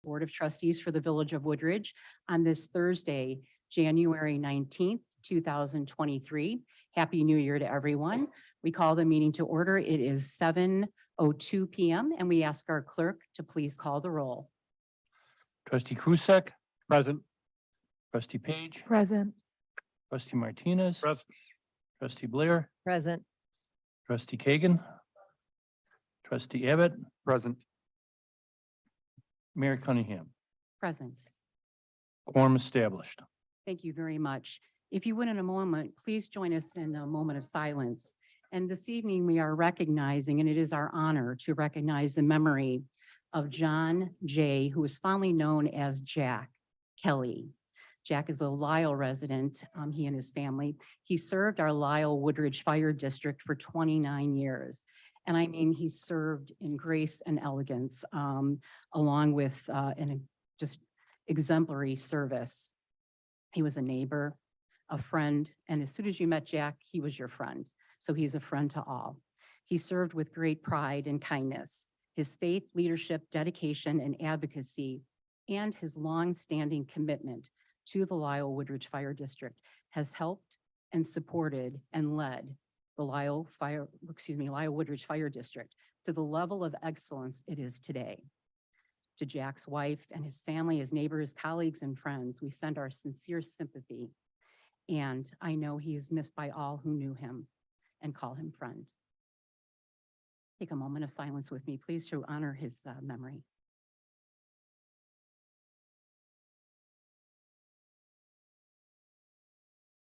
Board of Trustees for the Village of Woodridge on this Thursday, January 19th, 2023. Happy New Year to everyone. We call the meeting to order. It is 7:02 p.m. and we ask our clerk to please call the roll. Trustee Krusek. Present. Trustee Page. Present. Trustee Martinez. Present. Trustee Blair. Present. Trustee Kagan. Trustee Abbott. Present. Mayor Cunningham. Present. Quorum established. Thank you very much. If you would in a moment, please join us in a moment of silence. And this evening we are recognizing, and it is our honor to recognize the memory of John Jay, who is fondly known as Jack Kelly. Jack is a Lisle resident, he and his family. He served our Lisle Woodridge Fire District for 29 years. And I mean, he served in grace and elegance, along with an just exemplary service. He was a neighbor, a friend, and as soon as you met Jack, he was your friend. So he's a friend to all. He served with great pride and kindness. His faith, leadership, dedication, and advocacy, and his long-standing commitment to the Lisle Woodridge Fire District has helped and supported and led the Lisle Woodridge Fire District to the level of excellence it is today. To Jack's wife and his family, his neighbors, colleagues, and friends, we send our sincere sympathy. And I know he is missed by all who knew him and call him friend. Take a moment of silence with me, please, to honor his memory.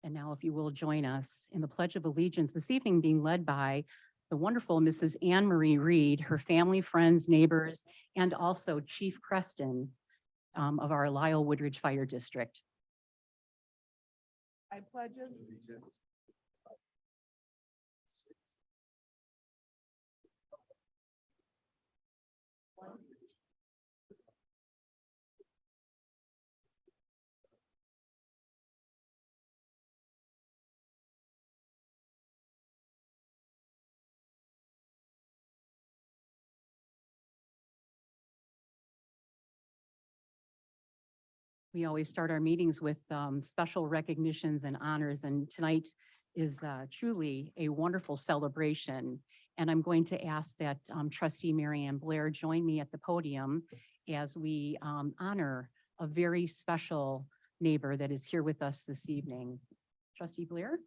And now if you will join us in the Pledge of Allegiance this evening, being led by the wonderful Mrs. Anne Marie Reed, her family, friends, neighbors, and also Chief Creston of our Lisle Woodridge Fire District. I pledge allegiance. We always start our meetings with special recognitions and honors, and tonight is truly a wonderful celebration. And I'm going to ask that Trustee Mary Ann Blair join me at the podium as we honor a very special neighbor that is here with us this evening. Trustee Blair?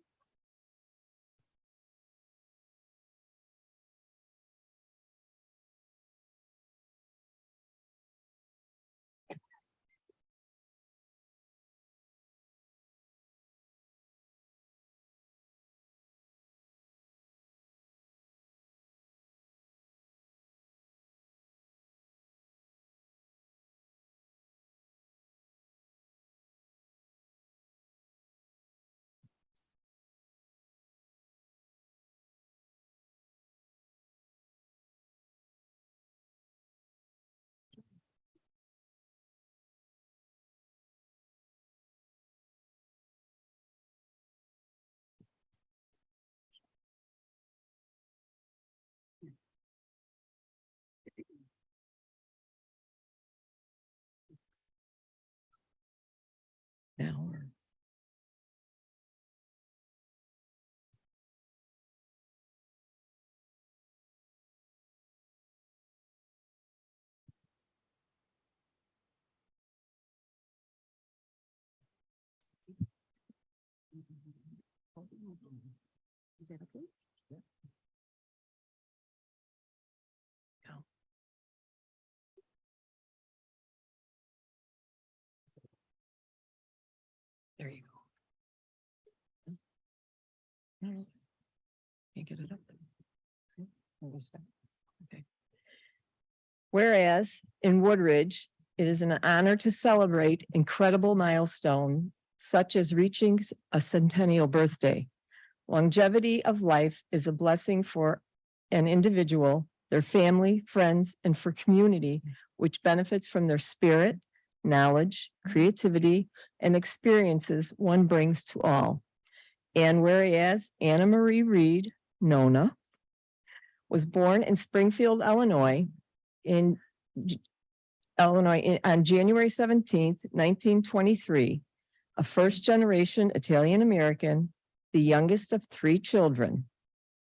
Now. Is that okay? There you go. No, can't get it up. Okay. Whereas in Woodridge, it is an honor to celebrate incredible milestone such as reaching a centennial birthday. Longevity of life is a blessing for an individual, their family, friends, and for community, which benefits from their spirit, knowledge, creativity, and experiences one brings to all. And whereas Anna Marie Reed, Nona, was born in Springfield, Illinois in Illinois on January 17th, 1923, a first-generation Italian-American, the youngest of 3 children.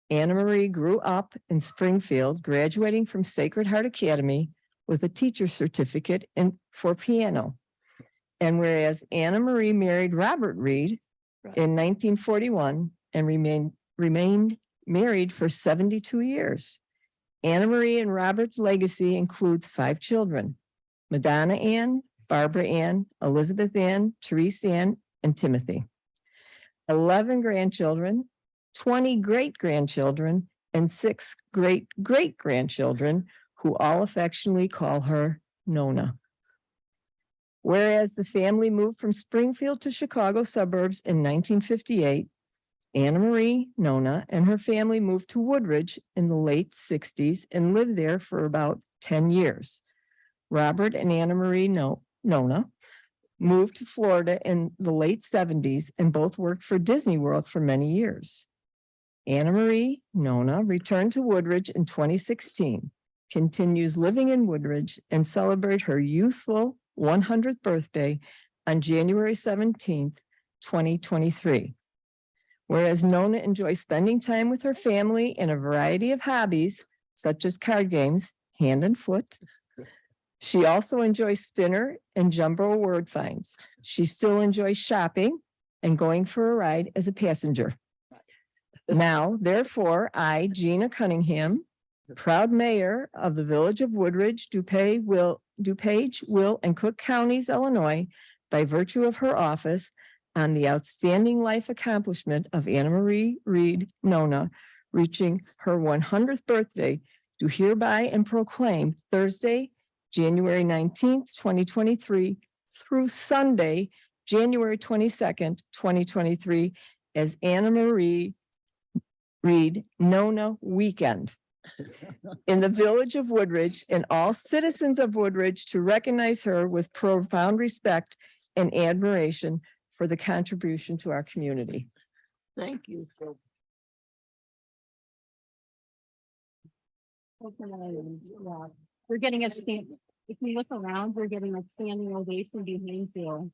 Anna Marie grew up in Springfield, graduating from Sacred Heart Academy with a teacher's certificate for piano. And whereas Anna Marie married Robert Reed in 1941 and remained married for 72 years. Anna Marie and Robert's legacy includes 5 children: Madonna Ann, Barbara Ann, Elizabeth Ann, Therese Ann, and Timothy. 11 grandchildren, 20 great-grandchildren, and 6 great-great-grandchildren, who all affectionately call her Nona. Whereas the family moved from Springfield to Chicago suburbs in 1958, Anna Marie Nona and her family moved to Woodridge in the late 60s and lived there for about 10 years. Robert and Anna Marie Nona moved to Florida in the late 70s and both worked for Disney World for many years. Anna Marie Nona returned to Woodridge in 2016, continues living in Woodridge, and celebrate her youthful 100th birthday on January 17th, 2023. Whereas Nona enjoys spending time with her family in a variety of hobbies, such as card games, hand and foot. She also enjoys spinner and jumbo word finds. She still enjoys shopping and going for a ride as a passenger. Now, therefore, I, Gina Cunningham, proud mayor of the village of Woodridge, DuPage, Will, and Cook Counties, Illinois, by virtue of her office, on the outstanding life accomplishment of Anna Marie Reed Nona, reaching her 100th birthday, do hereby and proclaim Thursday, January 19th, 2023, through Sunday, January 22nd, 2023, as Anna Marie Reed Nona Weekend in the village of Woodridge, and all citizens of Woodridge to recognize her with profound respect and admiration for the contribution to our community. Thank you. We're getting a stand, if you look around, we're getting a standing ovation behind you.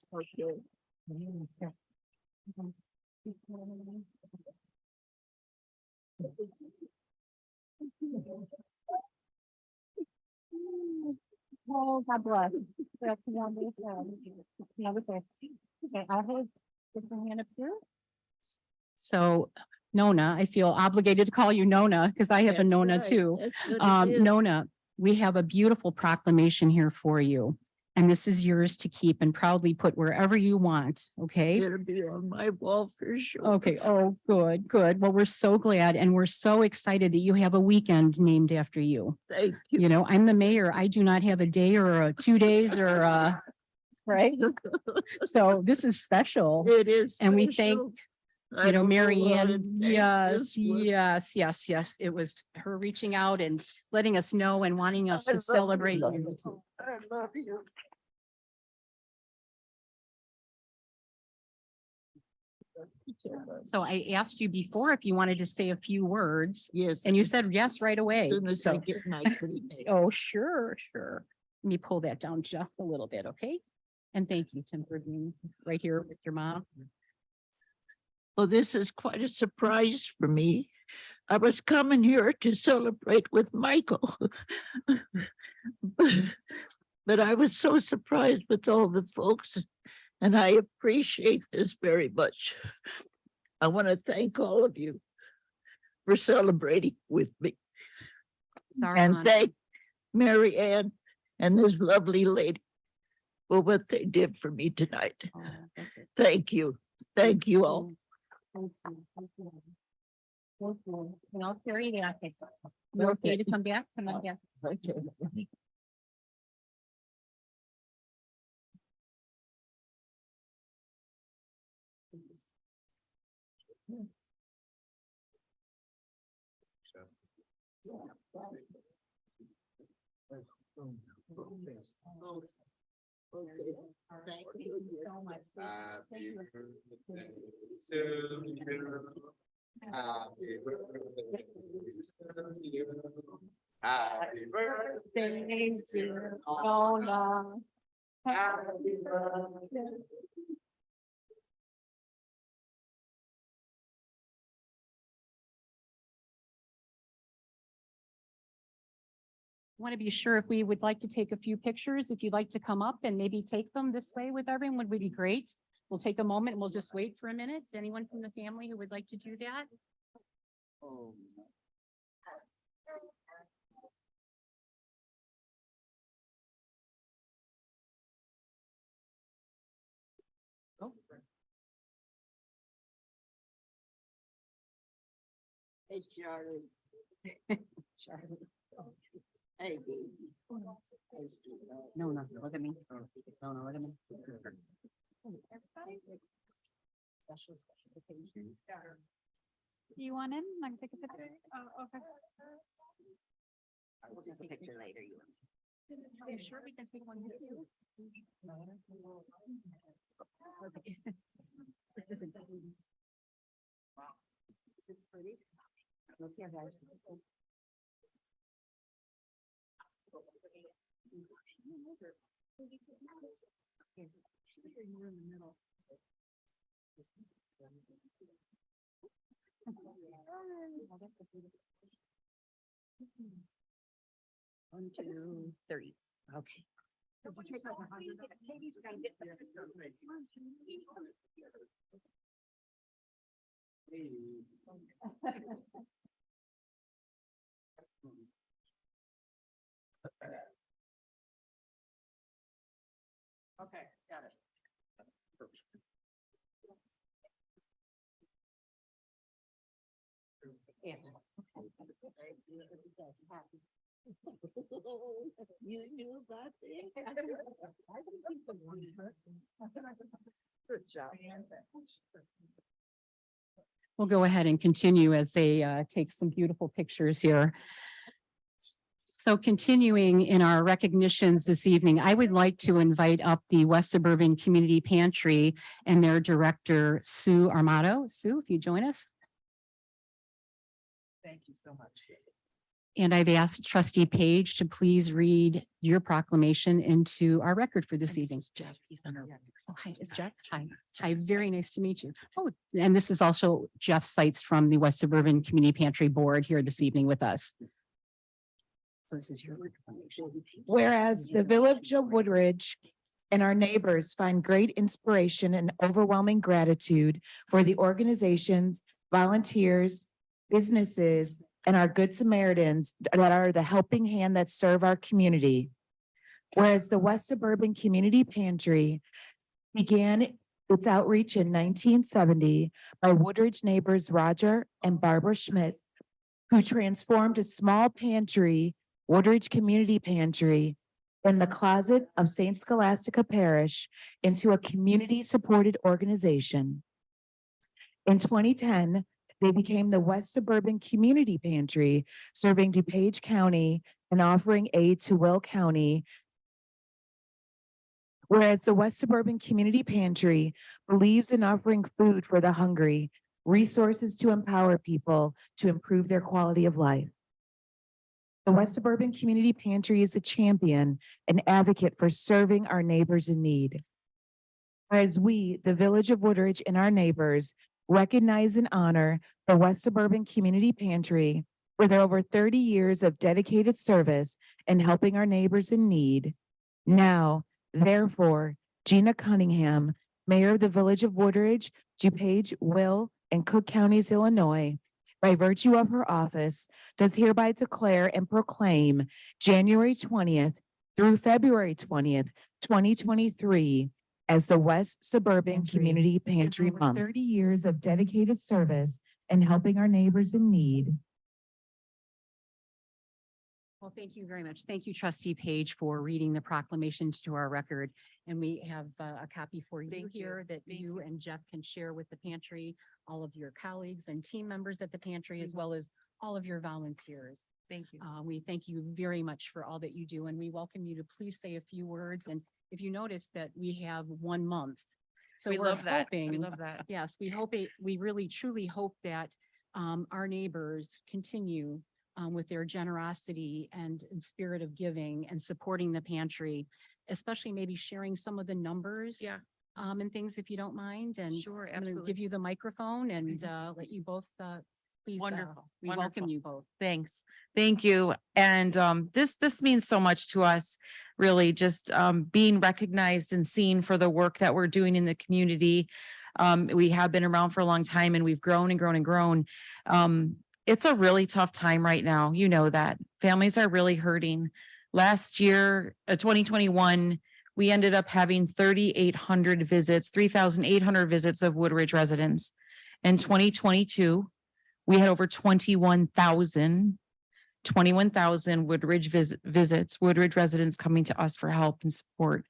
Oh, God bless. That's wonderful. Yeah, okay, I'll hold this hand up here. So Nona, I feel obligated to call you Nona because I have a Nona too. Nona, we have a beautiful proclamation here for you. And this is yours to keep and proudly put wherever you want, okay? It'll be on my wall for sure. Okay, oh, good, good. Well, we're so glad and we're so excited that you have a weekend named after you. Thank you. You know, I'm the mayor. I do not have a day or 2 days or right? So this is special. It is. And we special. I You know, don't Mary how to Ann, thank yes, this one. yes. It was her reaching out and letting us know and wanting us I to love celebrate you. you. I love you. So I asked you before if you wanted to say a few words Yes. and you said yes right away. As soon as I So, get my pretty name. oh, sure. Let me pull that down just a little bit, okay? And thank you, Tim, for being right here with your mom. Well, this is quite a surprise for me. I was coming here to celebrate with Michael. But I was so surprised with all the folks, and I appreciate this very much. I want to thank all of you for celebrating with me. It's our And honor. thank Mary Ann and this lovely lady for what they did for me tonight. Oh, that's it. Thank you. Thank you all. Thank you. Thank you. And I'll carry that. You okay to come back? Come on back. Okay. Okay. Thank you. So much. Thank you. Happy birthday to you. Happy birthday to you. Happy birthday to Lola. Happy birthday. Want to be sure if we would like to take a few pictures, if you'd like to come up and maybe take them this way with everyone would be great. We'll take a moment and we'll just wait for a minute. Anyone from the family who would like to do that? Oh. Hey, Charlie. Charlie. Hey, baby. No, no, look at me. No, no, look at me. Special occasion. Do you want him? I can take a picture. Oh, okay. We'll take a picture later. Are you sure we can take one here too? Okay. This is pretty. Look here, guys. One, two, three. Okay. Okay, got it. Yeah. You knew about it? Good job. We'll go ahead and continue as they take some beautiful pictures here. So continuing in our recognitions this evening, I would like to invite up the West Suburban Community Pantry and their director, Sue Armato. Sue, if you join us. Thank you so much. And I've asked trustee Page to please read your proclamation into our record for this evening. Jeff. He's on our. Oh, hi, it's Jeff. Hi. Hi, very nice to meet you. Oh, and this is also Jeff Seitz from the West Suburban Community Pantry Board here this evening with us. So this is your. Whereas the village of Woodridge and our neighbors find great inspiration and overwhelming gratitude for the organizations, volunteers, businesses, and our good Samaritans that are the helping hand that serve our community. Whereas the West Suburban Community Pantry began its outreach in 1970 by Woodridge neighbors Roger and Barbara Schmidt, who transformed a small pantry, Woodridge Community Pantry, in the closet of St. Scholastica Parish into a community-supported organization. In 2010, they became the West Suburban Community Pantry, serving DuPage County and offering aid to Will County. Whereas the West Suburban Community Pantry believes in offering food for the hungry, resources to empower people to improve their quality of life. The West Suburban Community Pantry is a champion and advocate for serving our neighbors in need. Whereas we, the Village of Woodridge, and our neighbors recognize and honor the West Suburban Community Pantry for their over 30 years of dedicated service and helping our neighbors in need. Now, therefore, Gina Cunningham, Mayor of the Village of Woodridge, DuPage, Will, and Cook Counties, Illinois, by virtue of her office, does hereby declare and proclaim January 20th through February 20th, 2023, as the West Suburban Community Pantry Month. 30 years of dedicated service and helping our neighbors in need. Well, thank you very much. Thank you, trustee Page, for reading the proclamations to our record. And we have a copy for you here that you and Jeff can share with the pantry, all of your colleagues and team members at the pantry, as well as all of your volunteers. Thank you. We thank you very much for all that you do, and we welcome you to please say a few words. And if you notice that we have 1 month. So We we're love that. We hoping, love that. yes, we really truly hope that our neighbors continue with their generosity and spirit of giving and supporting the pantry, especially maybe sharing some of the numbers. Yeah. And things, if you don't mind, and Sure, I'm gonna absolutely. give you the microphone and let you both, please. Wonderful, We welcome wonderful. you both. Thanks. Thank you. And this means so much to us, really, just being recognized and seen for the work that we're doing in the community. We have been around for a long time and we've grown and grown and grown. It's a really tough time right now. You know that. Families are really hurting. Last year, 2021, we ended up having 3,800 visits, 3,800 visits of Woodridge residents. In 2022, we had over 21,000 Woodridge visits, Woodridge residents coming to us for help and support.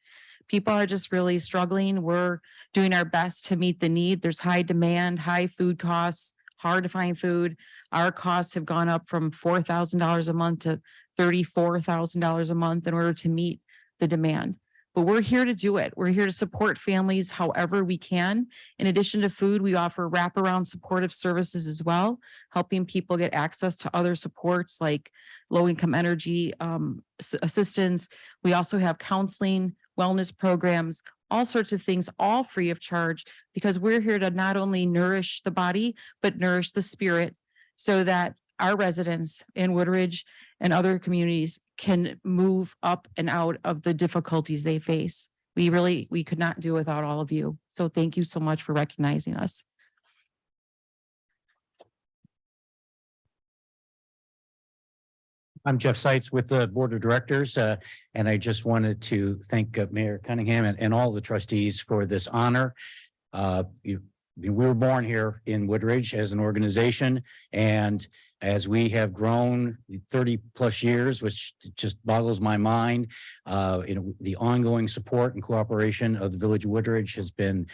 People are just really struggling. We're doing our best to meet the need. There's high demand, high food costs, hard to find food. Our costs have gone up from $4,000 a month to $34,000 a month in order to meet the demand. But we're here to do it. We're here to support families however we can. In addition to food, we offer wraparound supportive services as well, helping people get access to other supports like low-income energy assistance. We also have counseling, wellness programs, all sorts of things, all free of charge, because we're here to not only nourish the body, but nourish the spirit so that our residents in Woodridge and other communities can move up and out of the difficulties they face. We could not do without all of you. So thank you so much for recognizing us. I'm Jeff Seitz with the Board of Directors, and I just wanted to thank Mayor Cunningham and all the trustees for this honor. We were born here in Woodridge as an organization, and as we have grown 30 plus years, which just boggles my mind, the ongoing support and cooperation of the Village of Woodridge has been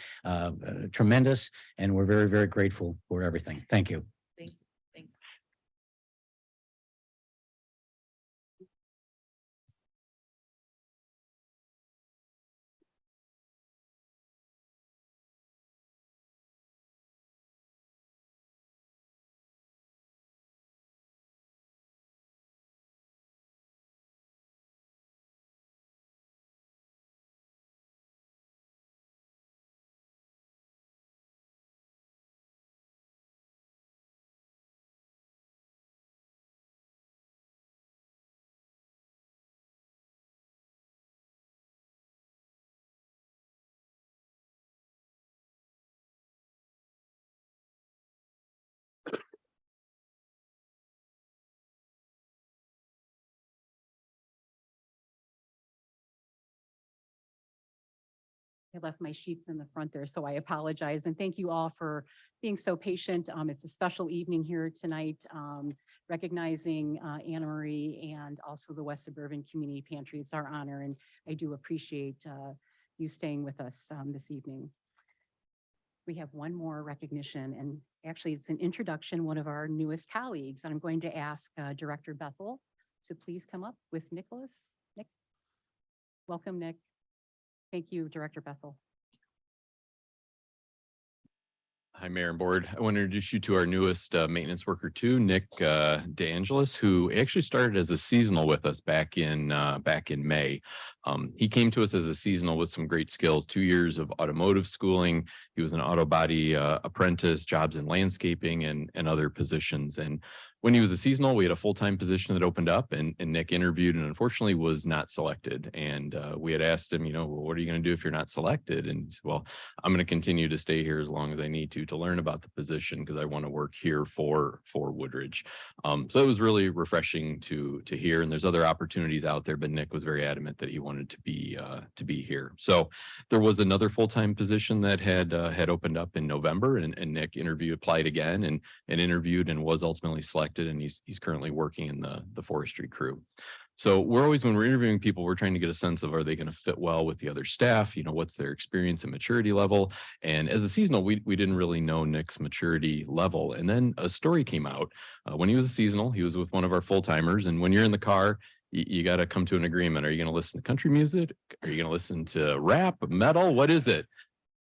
tremendous, and we're very, very grateful for everything. Thank you. Thanks. I left my sheets in the front there, so I apologize. And thank you all for being so patient. It's a special evening here tonight, recognizing Anna Marie and also the West Suburban Community Pantry. It's our honor, and I do appreciate you staying with us this evening. We have one more recognition, and actually it's an introduction, one of our newest colleagues. And I'm going to ask Director Bethel to please come up with Nicholas. Nick, welcome, Nick. Thank you, Director Bethel. Hi, Mayor and Board. I want to introduce you to our newest maintenance worker too, Nick DeAngelis, who actually started as a seasonal with us back in May. He came to us as a seasonal with some great skills, 2 years of automotive schooling. He was an auto body apprentice, jobs in landscaping and other positions. And when he was a seasonal, we had a full-time position that opened up, and Nick interviewed and unfortunately was not selected. And we had asked him, well, what are you going to do if you're not selected? And he said, well, I'm going to continue to stay here as long as I need to learn about the position because I want to work here for Woodridge. So it was really refreshing to hear. And there's other opportunities out there, but Nick was very adamant that he wanted to be here. So there was another full-time position that had opened up in November, and Nick applied again and interviewed and was ultimately selected. And he's currently working in the forestry crew. So we're always, when we're interviewing people, we're trying to get a sense of, are they going to fit well with the other staff? What's their experience and maturity level? And as a seasonal, we didn't really know Nick's maturity level. And then a story came out when he was a seasonal, he was with one of our full timers. And when you're in the car, you got to come to an agreement. Are you going to listen to country music? Are you going to listen to rap, metal? What is it?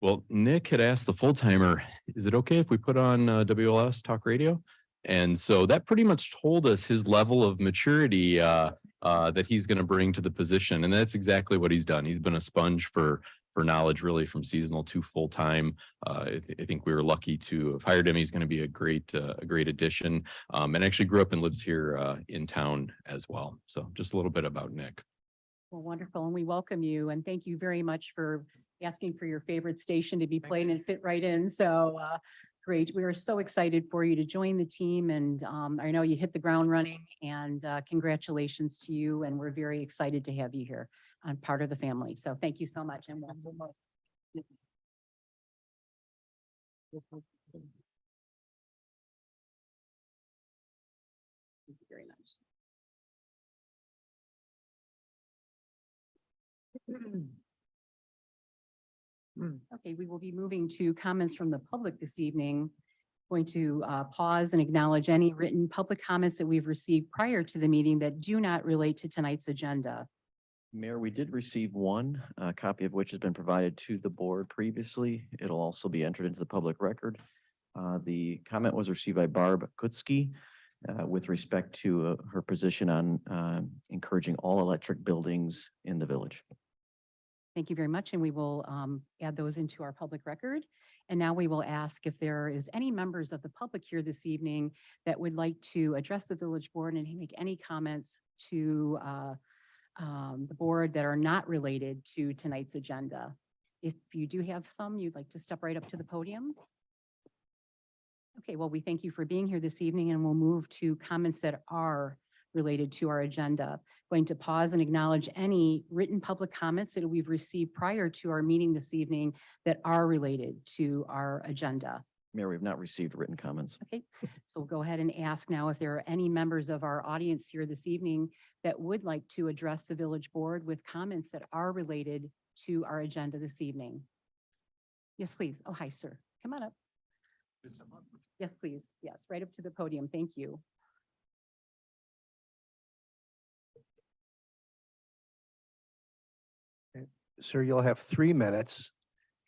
Well, Nick had asked the full timer, is it okay if we put on WLS Talk Radio? And so that pretty much told us his level of maturity that he's going to bring to the position. And that's exactly what he's done. He's been a sponge for knowledge really from seasonal to full time. I think we were lucky to have hired him. He's going to be a great addition, and actually grew up and lives here in town as well. So just a little bit about Nick. Well, wonderful. And we welcome you and thank you very much for asking for your favorite station to be played and fit right in. So great. We are so excited for you to join the team and I know you hit the ground running and congratulations to you. And we're very excited to have you here on part of the family. So thank you so much. And welcome. Thank you very much. Okay, we will be moving to comments from the public this evening. Going to pause and acknowledge any written public comments that we've received prior to the meeting that do not relate to tonight's agenda. Mayor, we did receive one, a copy of which has been provided to the board previously. It'll also be entered into the public record. The comment was received by Barb Kutsky with respect to her position on encouraging all electric buildings in the village. Thank you very much, and we will add those into our public record. And now we will ask if there is any members of the public here this evening that would like to address the village board and make any comments to the board that are not related to tonight's agenda. If you do have some, you'd like to step right up to the podium. Okay, well, we thank you for being here this evening and we'll move to comments that are related to our agenda. Going to pause and acknowledge any written public comments that we've received prior to our meeting this evening that are related to our agenda. Mayor, we have not received written comments. Okay, so we'll go ahead and ask now if there are any members of our audience here this evening that would like to address the village board with comments that are related to our agenda this evening. Yes, please. Oh, hi, sir. Come on up. Yes, please. Yes, right up to the podium. Thank you. Sir, you'll have 3 minutes.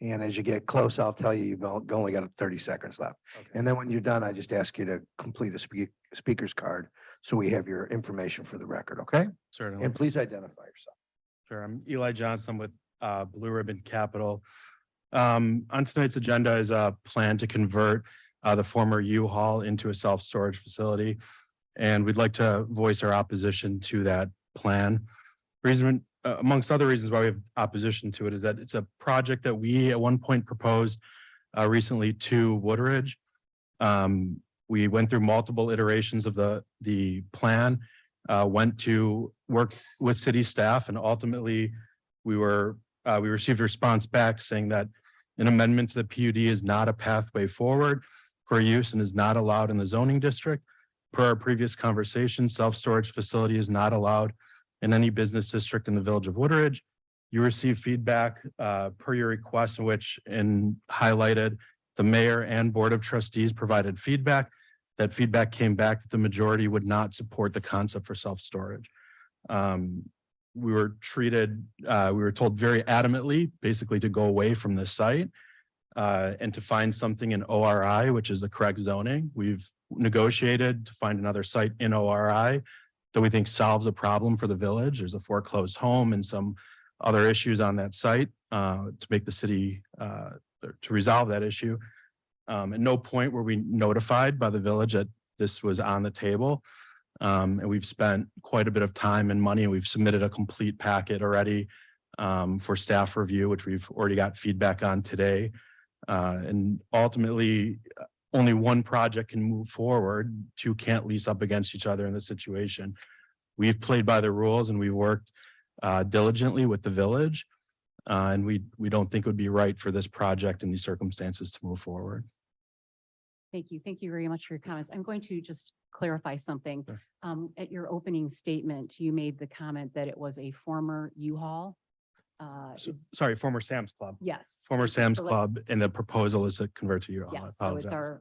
And as you get close, I'll tell you, you've only got 30 seconds left. And then when you're done, I just ask you to complete a speaker's card. So we have your information for the record, okay? Certainly. And please identify yourself. Sure. I'm Eli Johnson with Blue Ribbon Capital. On tonight's agenda is a plan to convert the former U-Haul into a self-storage facility. And we'd like to voice our opposition to that plan. Reason, amongst other reasons why we have opposition to it, is that it's a project that we at one point proposed recently to Woodridge. We went through multiple iterations of the plan, went to work with city staff, and ultimately we received a response back saying that an amendment to the PUD is not a pathway forward for use and is not allowed in the zoning district. Per our previous conversation, self-storage facility is not allowed in any business district in the village of Woodridge. You received feedback per your request, in which highlighted the mayor and board of trustees provided feedback. That feedback came back that the majority would not support the concept for self-storage. We were told very adamantly, basically, to go away from this site and to find something in ORI, which is the correct zoning. We've negotiated to find another site in ORI that we think solves a problem for the village. There's a foreclosed home and some other issues on that site to make the city, to resolve that issue. At no point were we notified by the village that this was on the table. And we've spent quite a bit of time and money, and we've submitted a complete packet already for staff review, which we've already got feedback on today. And ultimately, only one project can move forward. Two can't lease up against each other in this situation. We've played by the rules and we've worked diligently with the village. And we don't think it would be right for this project in these circumstances to move forward. Thank you. Thank you very much for your comments. I'm going to just clarify something. Sure. At your opening statement, you made the comment that it was a former U-Haul. Sorry, former Sam's Club. Yes. Former Sam's So let's- Club, and the proposal is to convert to U-Haul. I Yes, so it's apologize.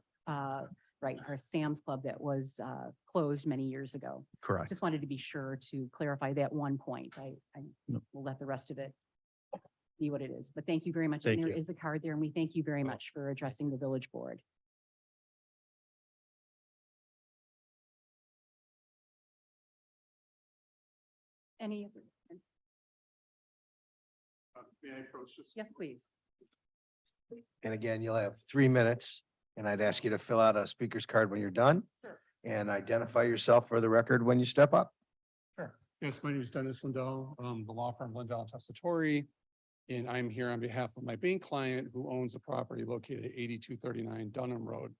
our Sam's Club that was closed many years ago. Correct. Just wanted to be sure to clarify that one point. I No. will let the rest of it be what it is. But thank you very much. Thank And there you. is a card there, and we thank you very much for addressing the village board. Any other? Yes, please. And again, you'll have 3 minutes, and I'd ask you to fill out a speaker's card when you're done. Sure. And identify yourself for the record when you step up. Yes, my name is Dennis Lindell, the law firm Lindell and Testatori. And I'm here on behalf of my bank client who owns a property located at 8239 Dunham Road,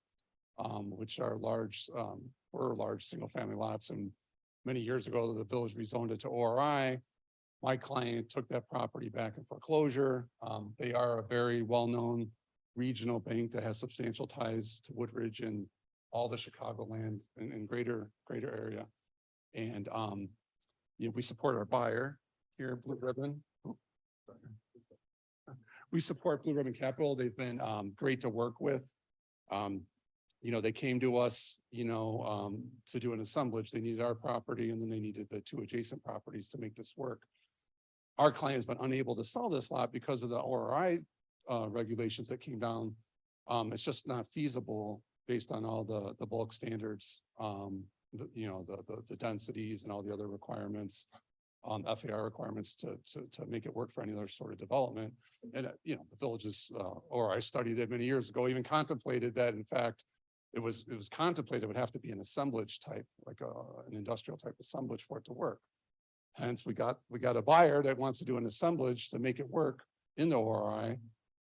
which are were large single-family lots. And many years ago, the village rezoned it to ORI. My client took that property back in foreclosure. They are a very well-known regional bank that has substantial ties to Woodridge and all the Chicagoland and greater area. And, we support our buyer here, Blue Ribbon. Oh, sorry. We support Blue Ribbon Capital. They've been great to work with. They came to us, to do an assemblage. They needed our property and then they needed the 2 adjacent properties to make this work. Our client has been unable to sell this lot because of the ORI regulations that came down. It's just not feasible based on all the bulk standards, the densities and all the other requirements, FAR requirements to make it work for any other sort of development. And, the villages, or I studied it many years ago, even contemplated that, in fact, it was contemplated it would have to be an assemblage type, like an industrial type assemblage for it to work. Hence, we got a buyer that wants to do an assemblage to make it work in the ORI.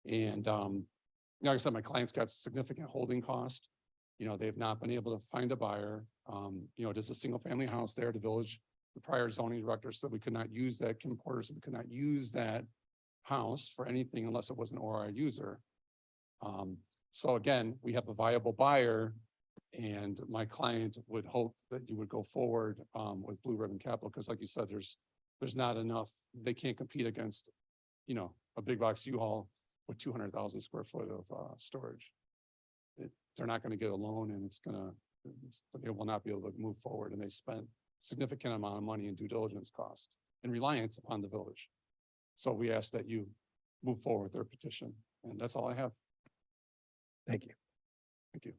And, like I said, my client's got significant holding cost. They've not been able to find a buyer. It is a single family house there. The prior zoning director said we could not use that. Kim Porter said we could not use that house for anything unless it was an ORI user. So again, we have a viable buyer, and my client would hope that you would go forward with Blue Ribbon Capital, because like you said, there's not enough. They can't compete against, a big box U-Haul with 200,000 square foot of storage. They're not going to get a loan, and they will not be able to move forward. And they spent significant amount of money in due diligence cost and reliance upon the village. So we ask that you move forward with their petition, and that's all I have. Thank you. Thank you.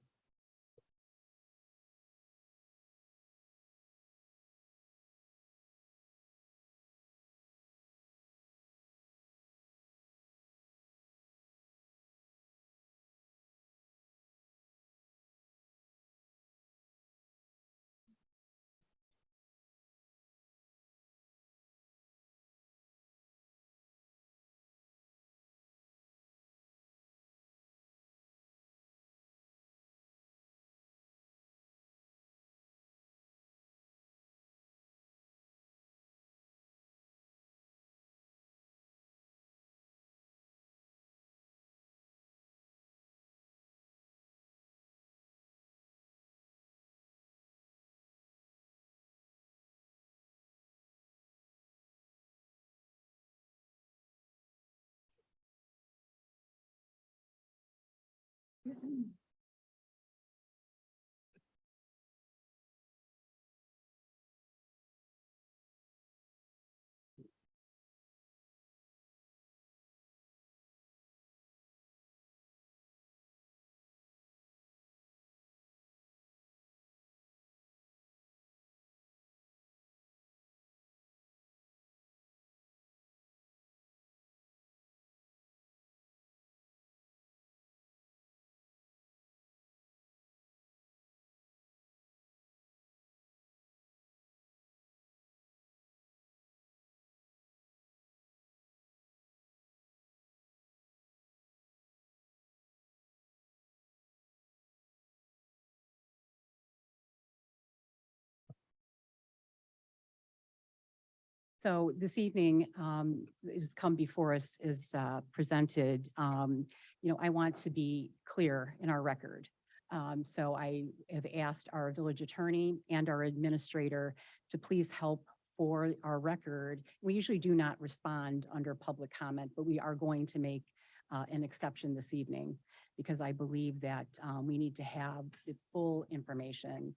So this evening, it has come before us is presented. I want to be clear in our record. So I have asked our village attorney and our administrator to please help for our record. We usually do not respond under public comment, but we are going to make an exception this evening because I believe that we need to have the full information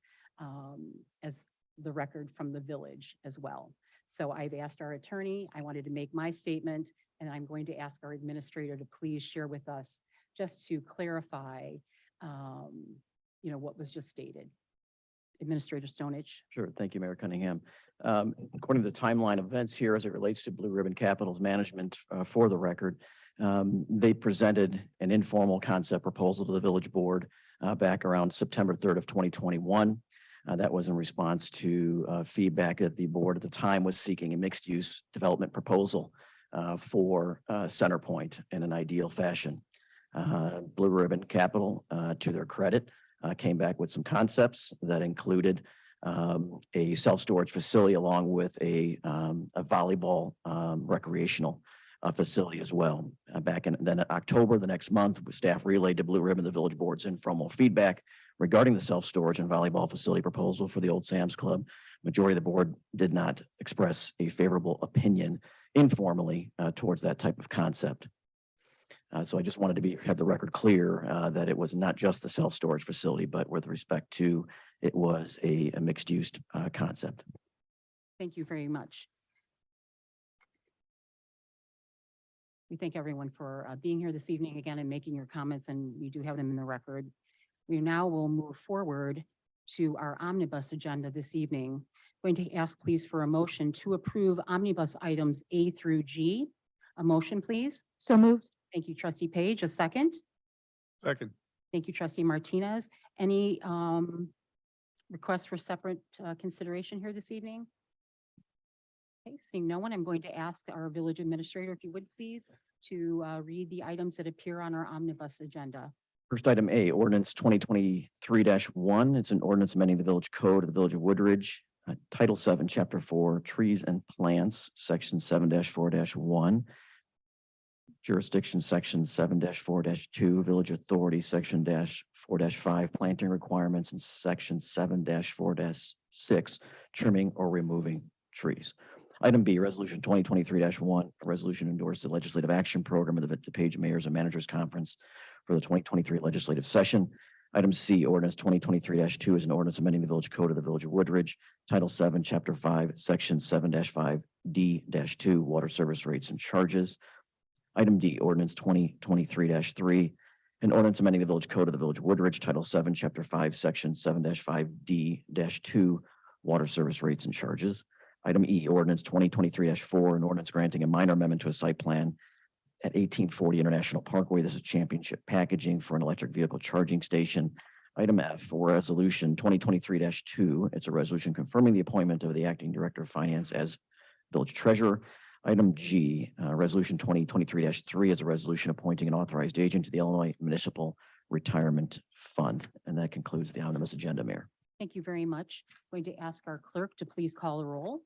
as the record from the village as well. So I've asked our attorney, I wanted to make my statement, And I'm going to ask our administrator to please share with us, just to clarify, what was just stated. Administrator Stonich. Sure. Thank you, Mayor Cunningham. According to the timeline of events here as it relates to Blue Ribbon Capital's management, for the record, they presented an informal concept proposal to the village board back around September 3rd of 2021. That was in response to feedback that the board at the time was seeking a mixed-use development proposal for Centerpoint in an ideal fashion. Blue Ribbon Capital, to their credit, came back with some concepts that included a self-storage facility along with a volleyball recreational facility as well. Then in October, the next month, staff relayed to Blue Ribbon the village board's informal feedback regarding the self-storage and volleyball facility proposal for the Old Sam's Club. Majority of the board did not express a favorable opinion informally towards that type of concept. So I just wanted to have the record clear that it was not just the self-storage facility, but with respect to it was a mixed-use concept. Thank you very much. We thank everyone for being here this evening again and making your comments, and we do have them in the record. We now will move forward to our omnibus agenda this evening. Going to ask please for a motion to approve omnibus items A through G. A motion, please. So moved. Thank you, trustee Page. A second. Second. Thank you, trustee Martinez. Any requests for separate consideration here this evening? Okay, seeing no one, I'm going to ask our village administrator, if you would please, to read the items that appear on our omnibus agenda. First item A, ordinance 2023-1. It's an ordinance amending the village code of the village of Woodridge, Title 7, Chapter 4, Trees and Plants, Section 7-4-1. Jurisdiction Section 7-4-2, Village Authority, Section -4-5, Planting Requirements, and Section 7-4-6, Trimming or Removing Trees. Item B, Resolution 2023-1, a resolution endorsed the Legislative Action Program of the DePage Mayors and Managers Conference for the 2023 legislative session. Item C, Ordinance 2023-2 is an ordinance amending the Village Code of the Village of Woodridge, Title 7, Chapter 5, Section 7-5D-2, Water Service Rates and Charges. Item D, Ordinance 2023-3, an ordinance amending the Village Code of the Village of Woodridge, Title 7, Chapter 5, Section 7-5D-2, Water Service Rates and Charges. Item E, Ordinance 2023-4, an ordinance granting a minor amendment to a site plan at 1840 International Parkway. This is Championship Packaging for an electric vehicle charging station. Item F, Resolution 2023-2, it's a resolution confirming the appointment of the Acting Director of Finance as Village Treasurer. Item G, Resolution 2023-3 is a resolution appointing an authorized agent to the Illinois Municipal Retirement Fund. And that concludes the omnibus agenda, Mayor. Thank you very much. Going to ask our clerk to please call the roll.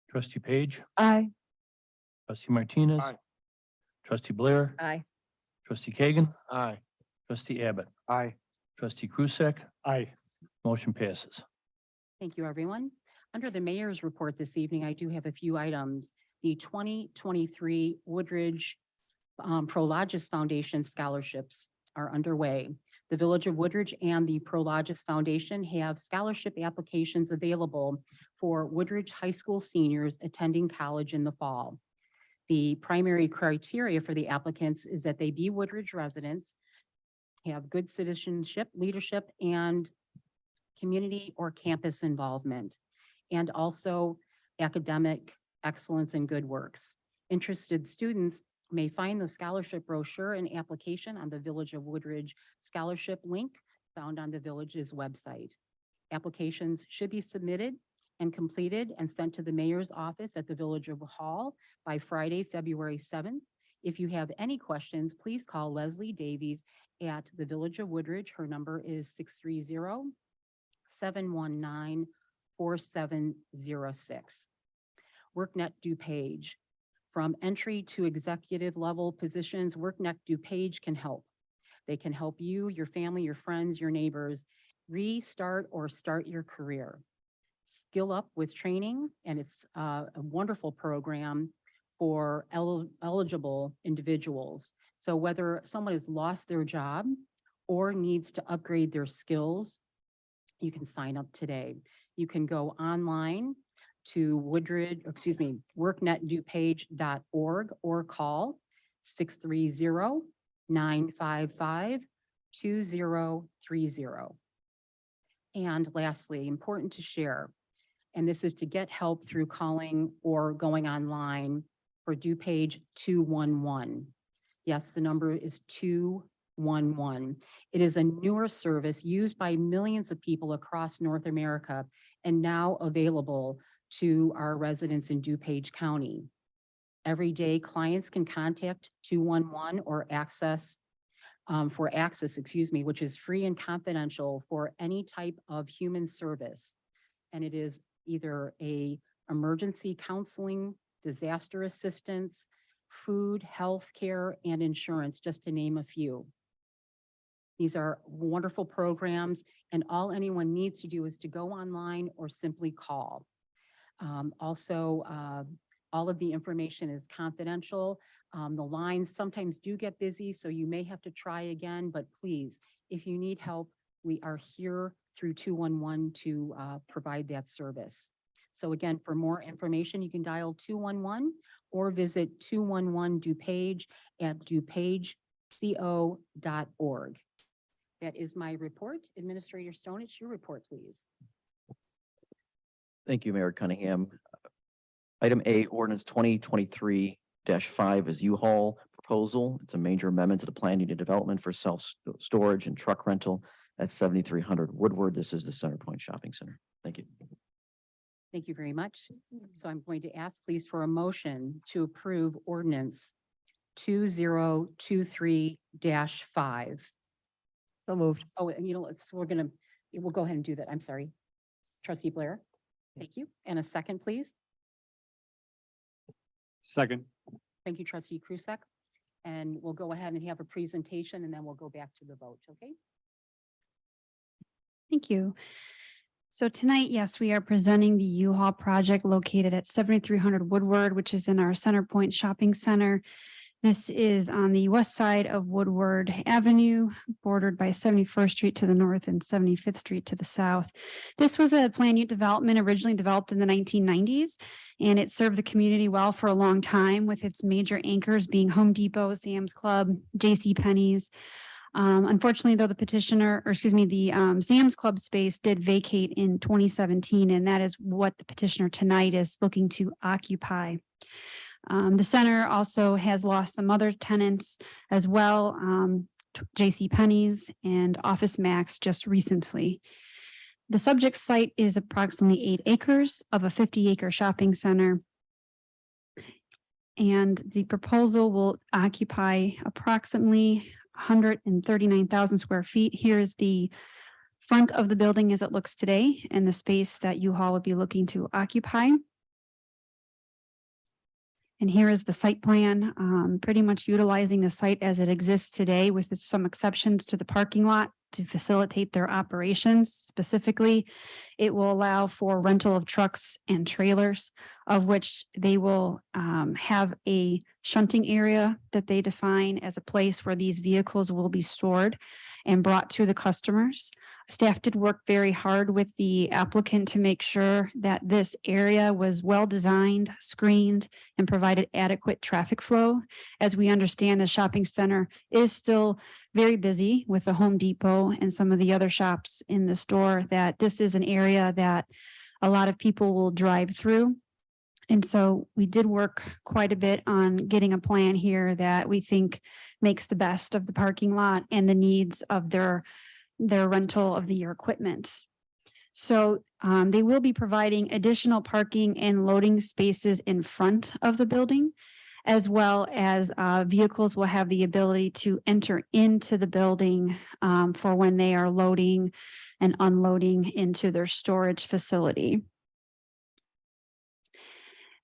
Trustee Page, Aye. trustee Martinez. Aye. Trustee Blair, Aye. trustee Kagan, Aye. trustee Abbott, Aye. trustee Krusek. Aye. Motion passes. Thank you, everyone. Under the mayor's report this evening, I do have a few items. The 2023 Woodridge Prologis Foundation scholarships are underway. The Village of Woodridge and the Prologis Foundation have scholarship applications available for Woodridge High School seniors attending college in the fall. The primary criteria for the applicants is that they be Woodridge residents, have good citizenship, leadership, and community or campus involvement, and also academic excellence and good works. Interested students may find the scholarship brochure and application on the Village of Woodridge scholarship link found on the village's website. Applications should be submitted and completed and sent to the mayor's office at the Village of Hall by Friday, February 7th. If you have any questions, please call Leslie Davies at the Village of Woodridge. Her number is 630-719-4706. WorkNet DuPage. From entry to executive level positions, WorkNet DuPage can help. They can help you, your family, your friends, your neighbors restart or start your career. Skill Up with training, and it's a wonderful program for eligible individuals. So whether someone has lost their job or needs to upgrade their skills, you can sign up today. You can go online to worknetdupage.org or call 630-955-2030. And lastly, important to share, and this is to get help through calling or going online for DuPage 211. Yes, the number is 211. It is a newer service used by millions of people across North America and now available to our residents in DuPage County. Every day, clients can contact 211 or access, which is free and confidential for any type of human service. And it is either a emergency counseling, disaster assistance, food, health care, and insurance, just to name a few. These are wonderful programs, and all anyone needs to do is to go online or simply call. All of the information is confidential. The lines sometimes do get busy, so you may have to try again, but please, if you need help, we are here through 211 to provide that service. So again, for more information, you can dial 211 or visit 211 DuPage at dupageco.org. That is my report. Administrator Stone, it's your report, please. Thank you, Mayor Cunningham. Item A, ordinance 2023-5 is U-Haul proposal. It's a major amendment to the plan unit development for self-storage and truck rental at 7300 Woodward. This is the Center Point Shopping Center. Thank you. Thank you very much. So I'm going to ask please for a motion to approve ordinance 2023-5. So moved. Oh, and we'll go ahead and do that. I'm sorry. Trustee Blair. Thank you. And a second, please. Second. Thank you, Trustee Krusek. And we'll go ahead and have a presentation and then we'll go back to the vote, okay? Thank you. So tonight, yes, we are presenting the U-Haul project located at 7300 Woodward, which is in our Center Point Shopping Center. This is on the west side of Woodward Avenue, bordered by 71st Street to the north and 75th Street to the south. This was a plan unit development originally developed in the 1990s, and it served the community well for a long time, with its major anchors being Home Depot, Sam's Club, JCPenney's. Unfortunately, though, the Sam's Club space did vacate in 2017, and that is what the petitioner tonight is looking to occupy. The center also has lost some other tenants as well, JCPenney's and Office Max just recently. The subject site is approximately 8 acres of a 50-acre shopping center. And the proposal will occupy approximately 139,000 square feet. Here is the front of the building as it looks today and the space that U-Haul would be looking to occupy. And here is the site plan, pretty much utilizing the site as it exists today with some exceptions to the parking lot to facilitate their operations. Specifically, it will allow for rental of trucks and trailers, of which they will have a shunting area that they define as a place where these vehicles will be stored and brought to the customers. Staff did work very hard with the applicant to make sure that this area was well designed, screened, and provided adequate traffic flow. As we understand, the shopping center is still very busy with the Home Depot and some of the other shops in the store, that this is an area that a lot of people will drive through. And so we did work quite a bit on getting a plan here that we think makes the best of the parking lot and the needs of their rental of the equipment. So they will be providing additional parking and loading spaces in front of the building, as well as vehicles will have the ability to enter into the building for when they are loading and unloading into their storage facility.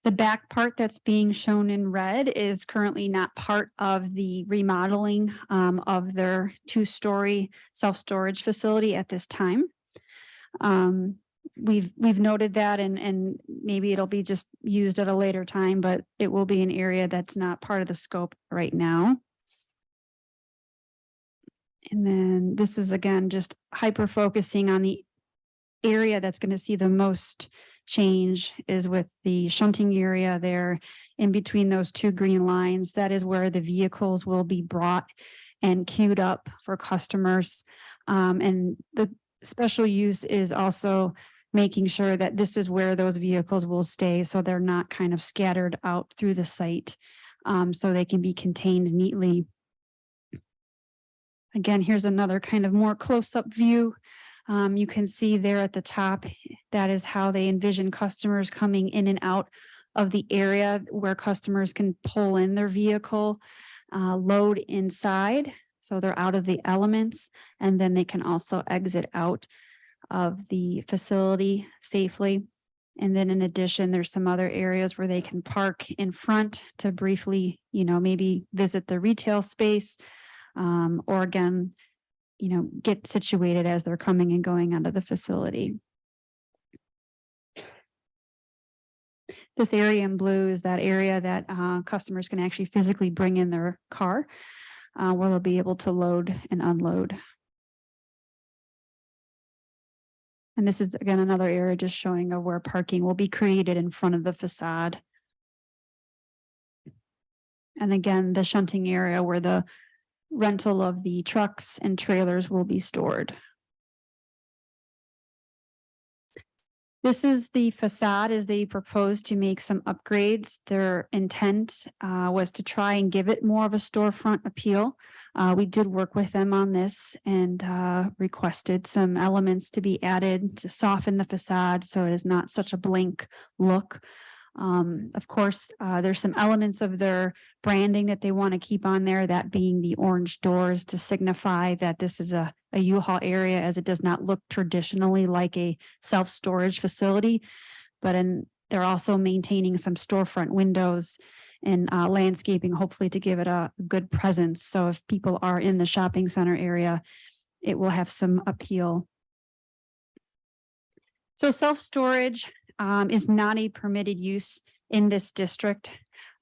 The back part that's being shown in red is currently not part of the remodeling of their 2-story self-storage facility at this time. We've noted that, and maybe it'll be just used at a later time, but it will be an area that's not part of the scope right now. And then this is again just hyper focusing on the area that's going to see the most change is with the shunting area there in between those two green lines. That is where the vehicles will be brought and queued up for customers. And the special use is also making sure that this is where those vehicles will stay, so they're not kind of scattered out through the site, so they can be contained neatly. Again, here's another kind of more close-up view. You can see there at the top, that is how they envision customers coming in and out of the area where customers can pull in their vehicle, load inside, so they're out of the elements, and then they can also exit out of the facility safely. And then in addition, there's some other areas where they can park in front to briefly, maybe visit the retail space, or again, get situated as they're coming and going onto the facility. This area in blue is that area that customers can actually physically bring in their car, where they'll be able to load and unload. And this is again another area just showing of where parking will be created in front of the facade. And again, the shunting area where the rental of the trucks and trailers will be stored. This is the facade as they propose to make some upgrades. Their intent was to try and give it more of a storefront appeal. We did work with them on this and requested some elements to be added to soften the facade so it is not such a blank look. Of course, there's some elements of their branding that they want to keep on there, that being the orange doors to signify that this is a U-Haul area, as it does not look traditionally like a self-storage facility. But they're also maintaining some storefront windows and landscaping, hopefully to give it a good presence. So if people are in the shopping center area, it will have some appeal. So self-storage is not a permitted use in this district.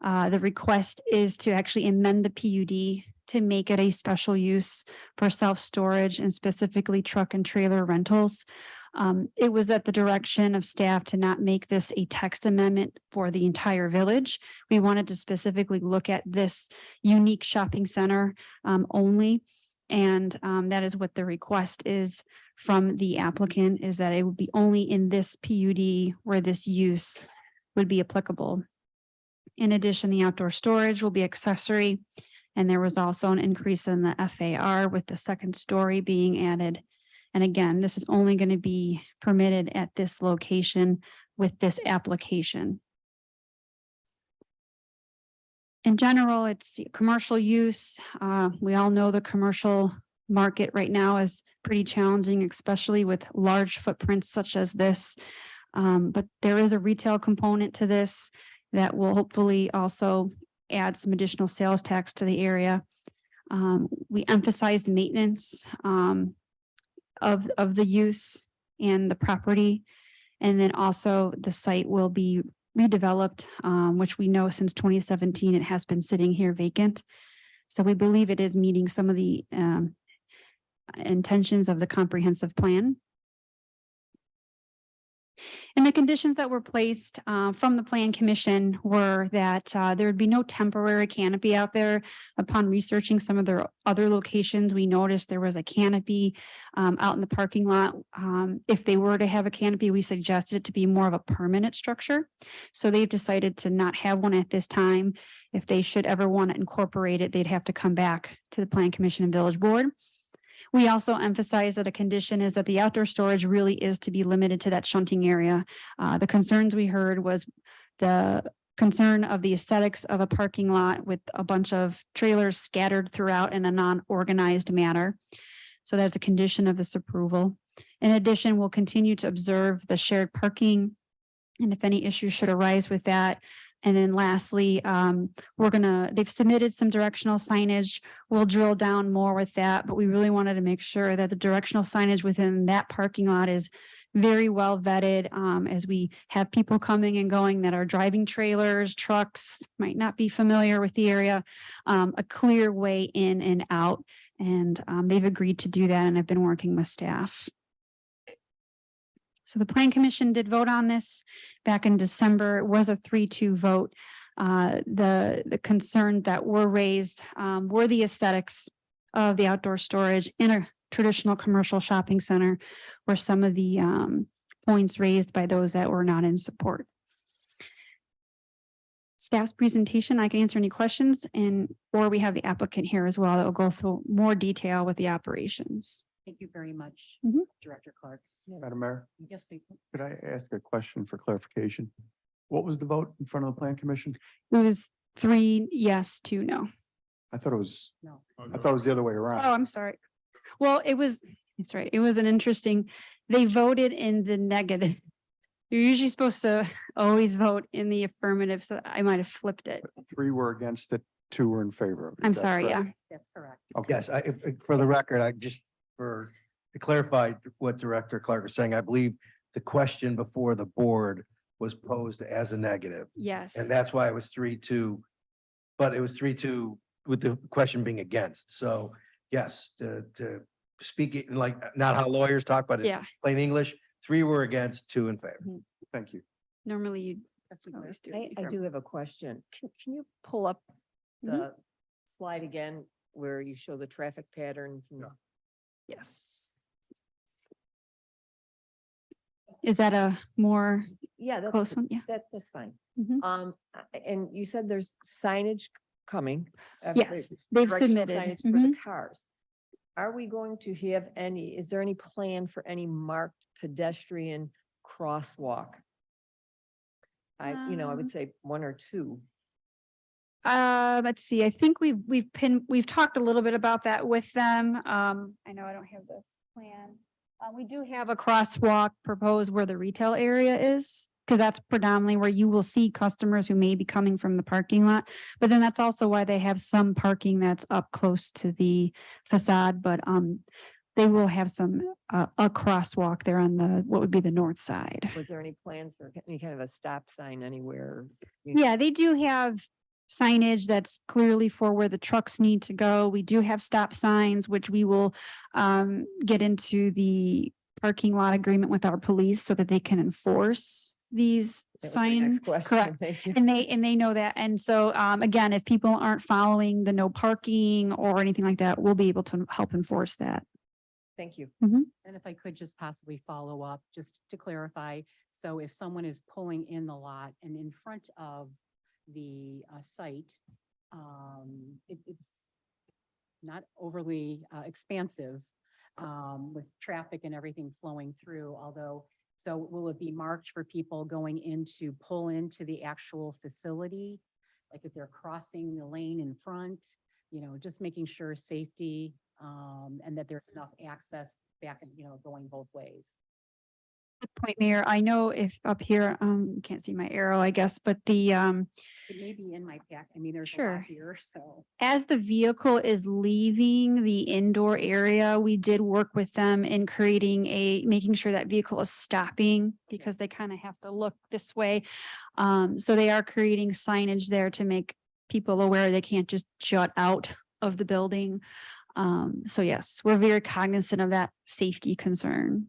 The request is to actually amend the PUD to make it a special use for self-storage and specifically truck and trailer rentals. It was at the direction of staff to not make this a text amendment for the entire village. We wanted to specifically look at this unique shopping center only. And that is what the request is from the applicant, is that it would be only in this PUD where this use would be applicable. In addition, the outdoor storage will be accessory, and there was also an increase in the FAR with the second story being added. And again, this is only going to be permitted at this location with this application. In general, it's commercial use. We all know the commercial market right now is pretty challenging, especially with large footprints such as this. But there is a retail component to this that will hopefully also add some additional sales tax to the area. We emphasized maintenance of the use and the property. And then also the site will be redeveloped, which we know since 2017, it has been sitting here vacant. So we believe it is meeting some of the intentions of the comprehensive plan. And the conditions that were placed from the Plan Commission were that there would be no temporary canopy out there. Upon researching some of their other locations, we noticed there was a canopy out in the parking lot. If they were to have a canopy, we suggested it to be more of a permanent structure. So they've decided to not have one at this time. If they should ever want to incorporate it, they'd have to come back to the Plan Commission and Village Board. We also emphasize that a condition is that the outdoor storage really is to be limited to that shunting area. The concerns we heard was the concern of the aesthetics of a parking lot with a bunch of trailers scattered throughout in a non-organized manner. So that's a condition of this approval. In addition, we'll continue to observe the shared parking, and if any issues should arise with that. And then lastly, they've submitted some directional signage. We'll drill down more with that, but we really wanted to make sure that the directional signage within that parking lot is very well vetted, as we have people coming and going that are driving trailers, trucks, might not be familiar with the area, a clear way in and out. And they've agreed to do that, and I've been working with staff. So the Plan Commission did vote on this back in December. It was a 3-2 vote. The concerns that were raised were the aesthetics of the outdoor storage in a traditional commercial shopping center, were some of the points raised by those that were not in support. Staff's presentation, I can answer any questions, or we have the applicant here as well that will go through more detail with the operations. Thank you very much, Mhm. Director Clark. Madam Mayor, Yes, please. could I ask a question for clarification? What was the vote in front of the Plan Commission? It was 3 yes, 2 no. I thought it was, No. I thought it was the other way Oh, around. I'm sorry. Well, it's right. It was an interesting, they voted in the negative. You're usually supposed to always vote in the affirmative, so I might have flipped it. 3 were against it, 2 were in favor of it. I'm Is that sorry, correct? yeah. That's correct. Okay. Yes, for the record, to clarify what Director Clark was saying, I believe the question before the board was posed as a negative. Yes. And that's why it was 3-2, but it was 3-2 with the question being against. So yes, to speak it like, not how lawyers talk, but in Yeah, plain English, 3 were against, 2 in favor. Thank you. normally you Trustee always do. I it do have a question. Can you pull up the slide again where you show the traffic patterns? And Yes. Is that a more Yeah, that's, close one? Yeah. that's fine. Mhm. And you said there's signage coming. Yes, they've directional submitted. signage for the Mhm. cars. Are we going to have is there any plan for any marked pedestrian crosswalk? I would say 1 or 2. Let's see, I think we've talked a little bit about that with them. I know I don't have this plan. We do have a crosswalk proposed where the retail area is, because that's predominantly where you will see customers who may be coming from the parking lot. But then that's also why they have some parking that's up close to the facade, but they will have a crosswalk there on what would be the north side. Was there any plans for any kind of a stop sign anywhere? Yeah, they do have signage that's clearly for where the trucks need to go. We do have stop signs, which we will get into the parking lot agreement with our police so that they can enforce these That was my next signs. question. Correct. Thank you. And they know that. And so again, if people aren't following the no parking or anything like that, we'll be able to help enforce that. Thank you. And if I could just possibly follow up, just to clarify, so if someone is pulling in the lot and in front of the site, it's not overly expansive with traffic and everything flowing through, although, so will it be marked for people going in to pull into the actual facility? Like if they're crossing the lane in front, just making sure safety and that there's enough access back and, going both ways. Good point, Mayor. I know if up here, you can't see my arrow, I guess, but the It may be in my pack. I mean, there's a Sure. lot here, so. as the vehicle is leaving the indoor area, we did work with them in making sure that vehicle is stopping because they kind of have to look this way. So they are creating signage there to make people aware they can't just jut out of the building. So yes, we're very cognizant of that safety concern.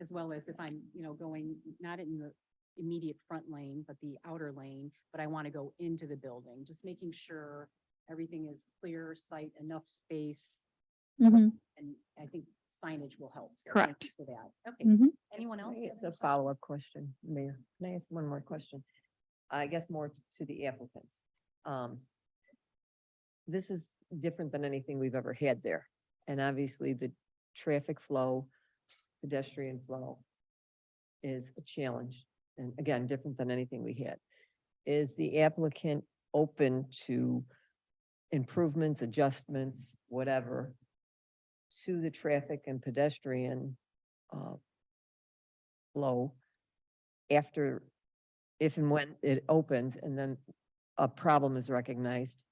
As well as if I'm, going not in the immediate front lane, but the outer lane, but I want to go into the building, just making sure everything is clear, sight, enough space. Mhm. And I think signage will help. So thank Correct. you for that. Okay. Mhm. Anyone else? It's a follow-up question, Mayor. Can I ask one more question? I guess more to the applicants. This is different than anything we've ever had there. And obviously the traffic flow, pedestrian flow is a challenge. And again, different than anything we had. Is the applicant open to improvements, adjustments, whatever, to the traffic and pedestrian flow after, if and when it opens and then a problem is recognized?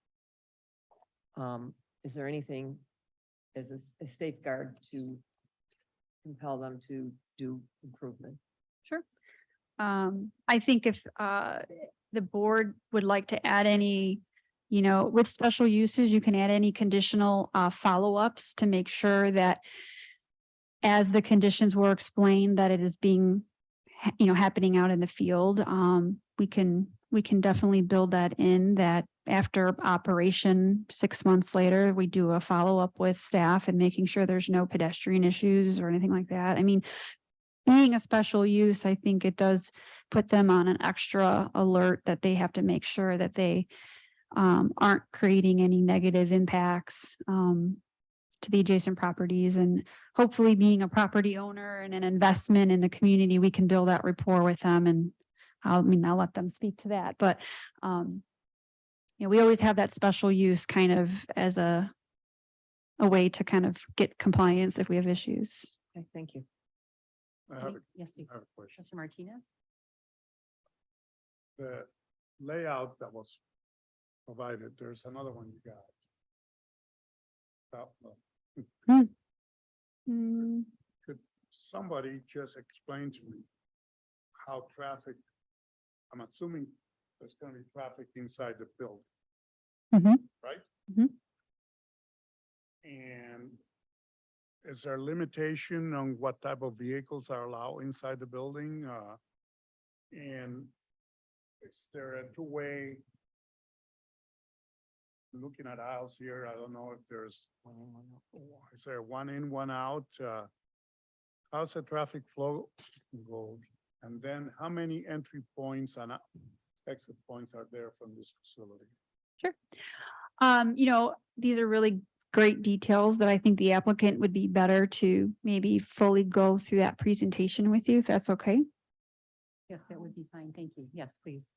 Is there anything as a safeguard to compel them to do improvement? Sure. I think if the board would like to add any, with special uses, you can add any conditional follow-ups to make sure that as the conditions were explained that it is being, happening out in the field, we can definitely build that in, that after operation, 6 months later, we do a follow-up with staff and making sure there's no pedestrian issues or anything like that. I mean, being a special use, I think it does put them on an extra alert that they have to make sure that they aren't creating any negative impacts to the adjacent properties. And hopefully, being a property owner and an investment in the community, we can build that rapport with them. And I'll let them speak to that. But we always have that special use kind of as a way to kind of get compliance if we have issues. Okay, thank you. Yes, please. Trustee Martinez? The layout that was provided, there's another one you got. Could somebody just explain to me how traffic, I'm assuming there's gonna be traffic inside the building, right? And is there a limitation on what type of vehicles are allowed inside the building? And is there a two-way? Looking at aisles here, I don't know if there's, is there one in, one out? How's the traffic flow goes? And then how many entry points and exit points are there from this facility? Sure. These are really great details that I think the applicant would be better to maybe fully go through that presentation with you, if that's okay. Yes, that would be fine. Thank you. Yes, please.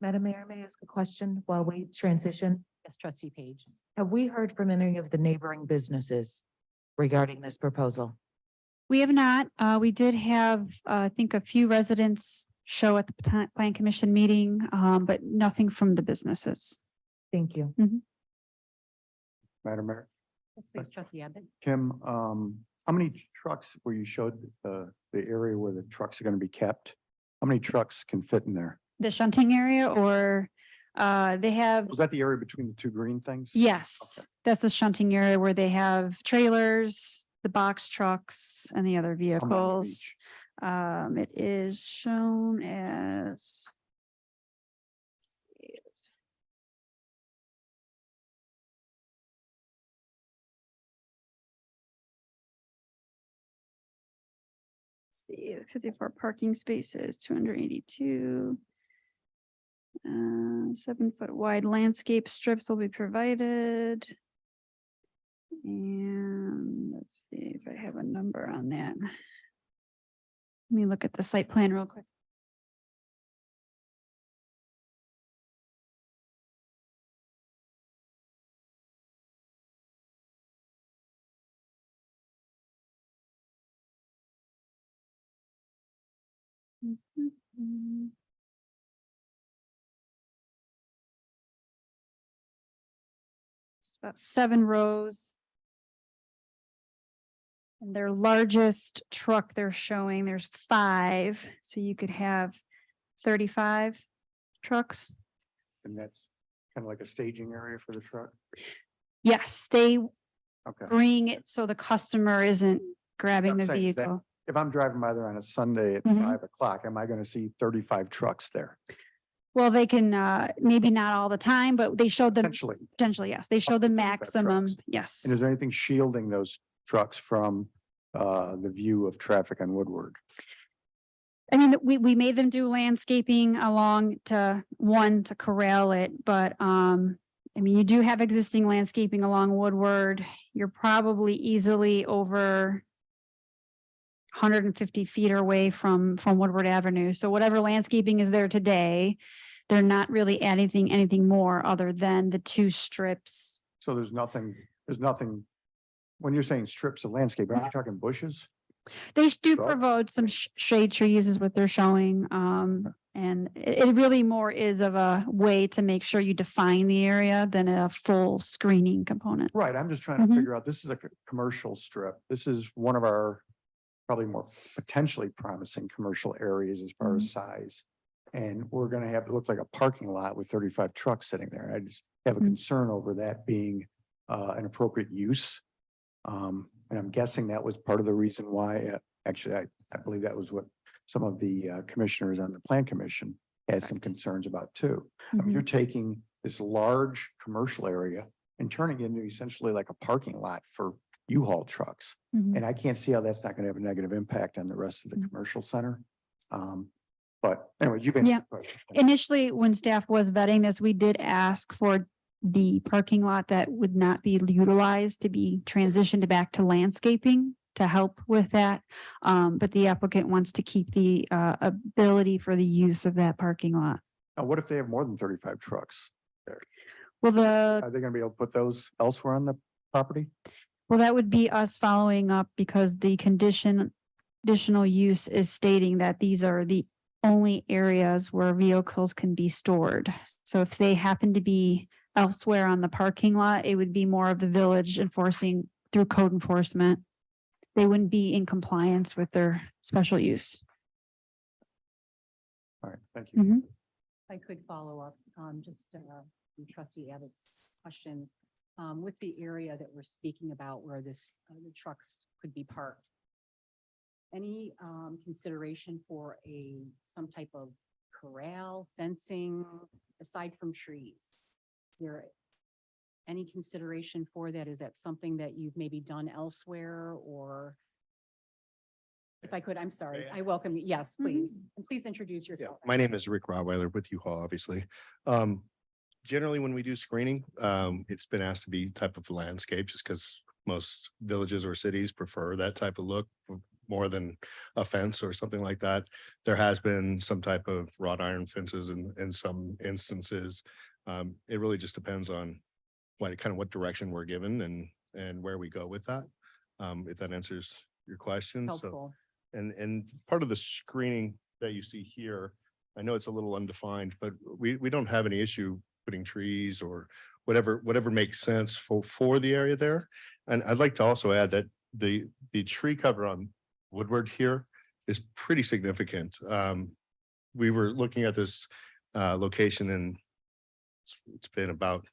Madam Mayor, may I ask a question while we transition? Yes, Trustee Page. Have we heard from any of the neighboring businesses regarding this proposal? We have not. We did have, I think, a few residents show at the Plan Commission meeting, but nothing from the businesses. Thank you. Madam Mayor, Yes, please, Trustee Abbott. Kim, how many trucks where you showed the area where the trucks are gonna be kept? How many trucks can fit in there? The shunting area, or they have, Was that the area between the two green things? yes, Okay. that's the shunting area where they have trailers, the box trucks, and the other How many of vehicles. each? It is shown as. See, 54 parking spaces, 282. 7-foot wide landscape strips will be provided. And let's see if I have a number on that. Let me look at the site plan real quick. It's about 7 rows. And their largest truck they're showing, there's 5, so you could have 35 trucks. And that's kind of like a staging area for the truck? Yes, they Okay. bring it so the customer isn't grabbing I'm the saying is that vehicle. If I'm driving by there on a Sunday at Mhm. 5 o'clock, am I gonna see 35 trucks there? Well, they can, maybe not all the time, but they showed them, Potentially. yes, they showed the to 35 maximum, trucks. yes. And is there anything shielding those trucks from the view of traffic on Woodward? I mean, we made them do landscaping along to corral it, but, I mean, you do have existing landscaping along Woodward. You're probably easily over 150 feet away from Woodward Avenue. So whatever landscaping is there today, they're not really adding anything more other than the 2 strips. So there's nothing, when you're saying strips of landscape, are you talking bushes? They do Shrub? provide some shade trees is what they're showing. And it really more is of a way to make sure you define the area than a full screening component. Right, I'm just trying to Mhm. figure out, this is a commercial strip. This is one of our probably more potentially promising commercial areas as far as size. And we're gonna have it look like a parking lot with 35 trucks sitting there. And I just have a Mhm. concern over that being an appropriate use. And I'm guessing that was part of the reason why, actually, I believe that was what some of the commissioners on the plan commission had some concerns about too. I mean, Mhm. you're taking this large commercial area and turning it into essentially like a parking lot for U-Haul trucks. Mhm. And I can't see how that's not gonna have a negative impact on the rest of the Mhm. commercial center. But anyways, you've Yeah. answered the question. Initially, when staff was vetting this, we did ask for the parking lot that would not be utilized to be transitioned back to landscaping to help with that. But the applicant wants to keep the ability for the use of that parking lot. Now, what if they have more than 35 trucks? Well, Are they gonna be able to put those elsewhere on the property? that would be us following up because the conditional use is stating that these are the only areas where vehicles can be stored. So if they happen to be elsewhere on the parking lot, it would be more of the village enforcing through code enforcement. They wouldn't be in compliance with their special use. All right, thank you. Mhm. If I could follow up, just from trustee Abbott's questions. With the area that we're speaking about where this, the trucks could be parked. Any consideration for some type of corral, fencing, aside from trees? Is there any consideration for that? Is that something that you've maybe done elsewhere or? If I could, I'm sorry, I welcome you. Yes, please. And please introduce Yeah, yourself. my name is Rick Rottweiler with U-Haul, obviously. Generally, when we do screening, it's been asked to be type of landscape just because most villages or cities prefer that type of look more than a fence or something like that. There has been some type of wrought iron fences in some instances. It really just depends on what direction we're given and where we go with that. If that answers your question. So, Helpful. and part of the screening that you see here, I know it's a little undefined, but we don't have any issue putting trees or whatever makes sense for the area there. And I'd like to also add that the tree cover on Woodward here is pretty significant. We were looking at this location and it's been about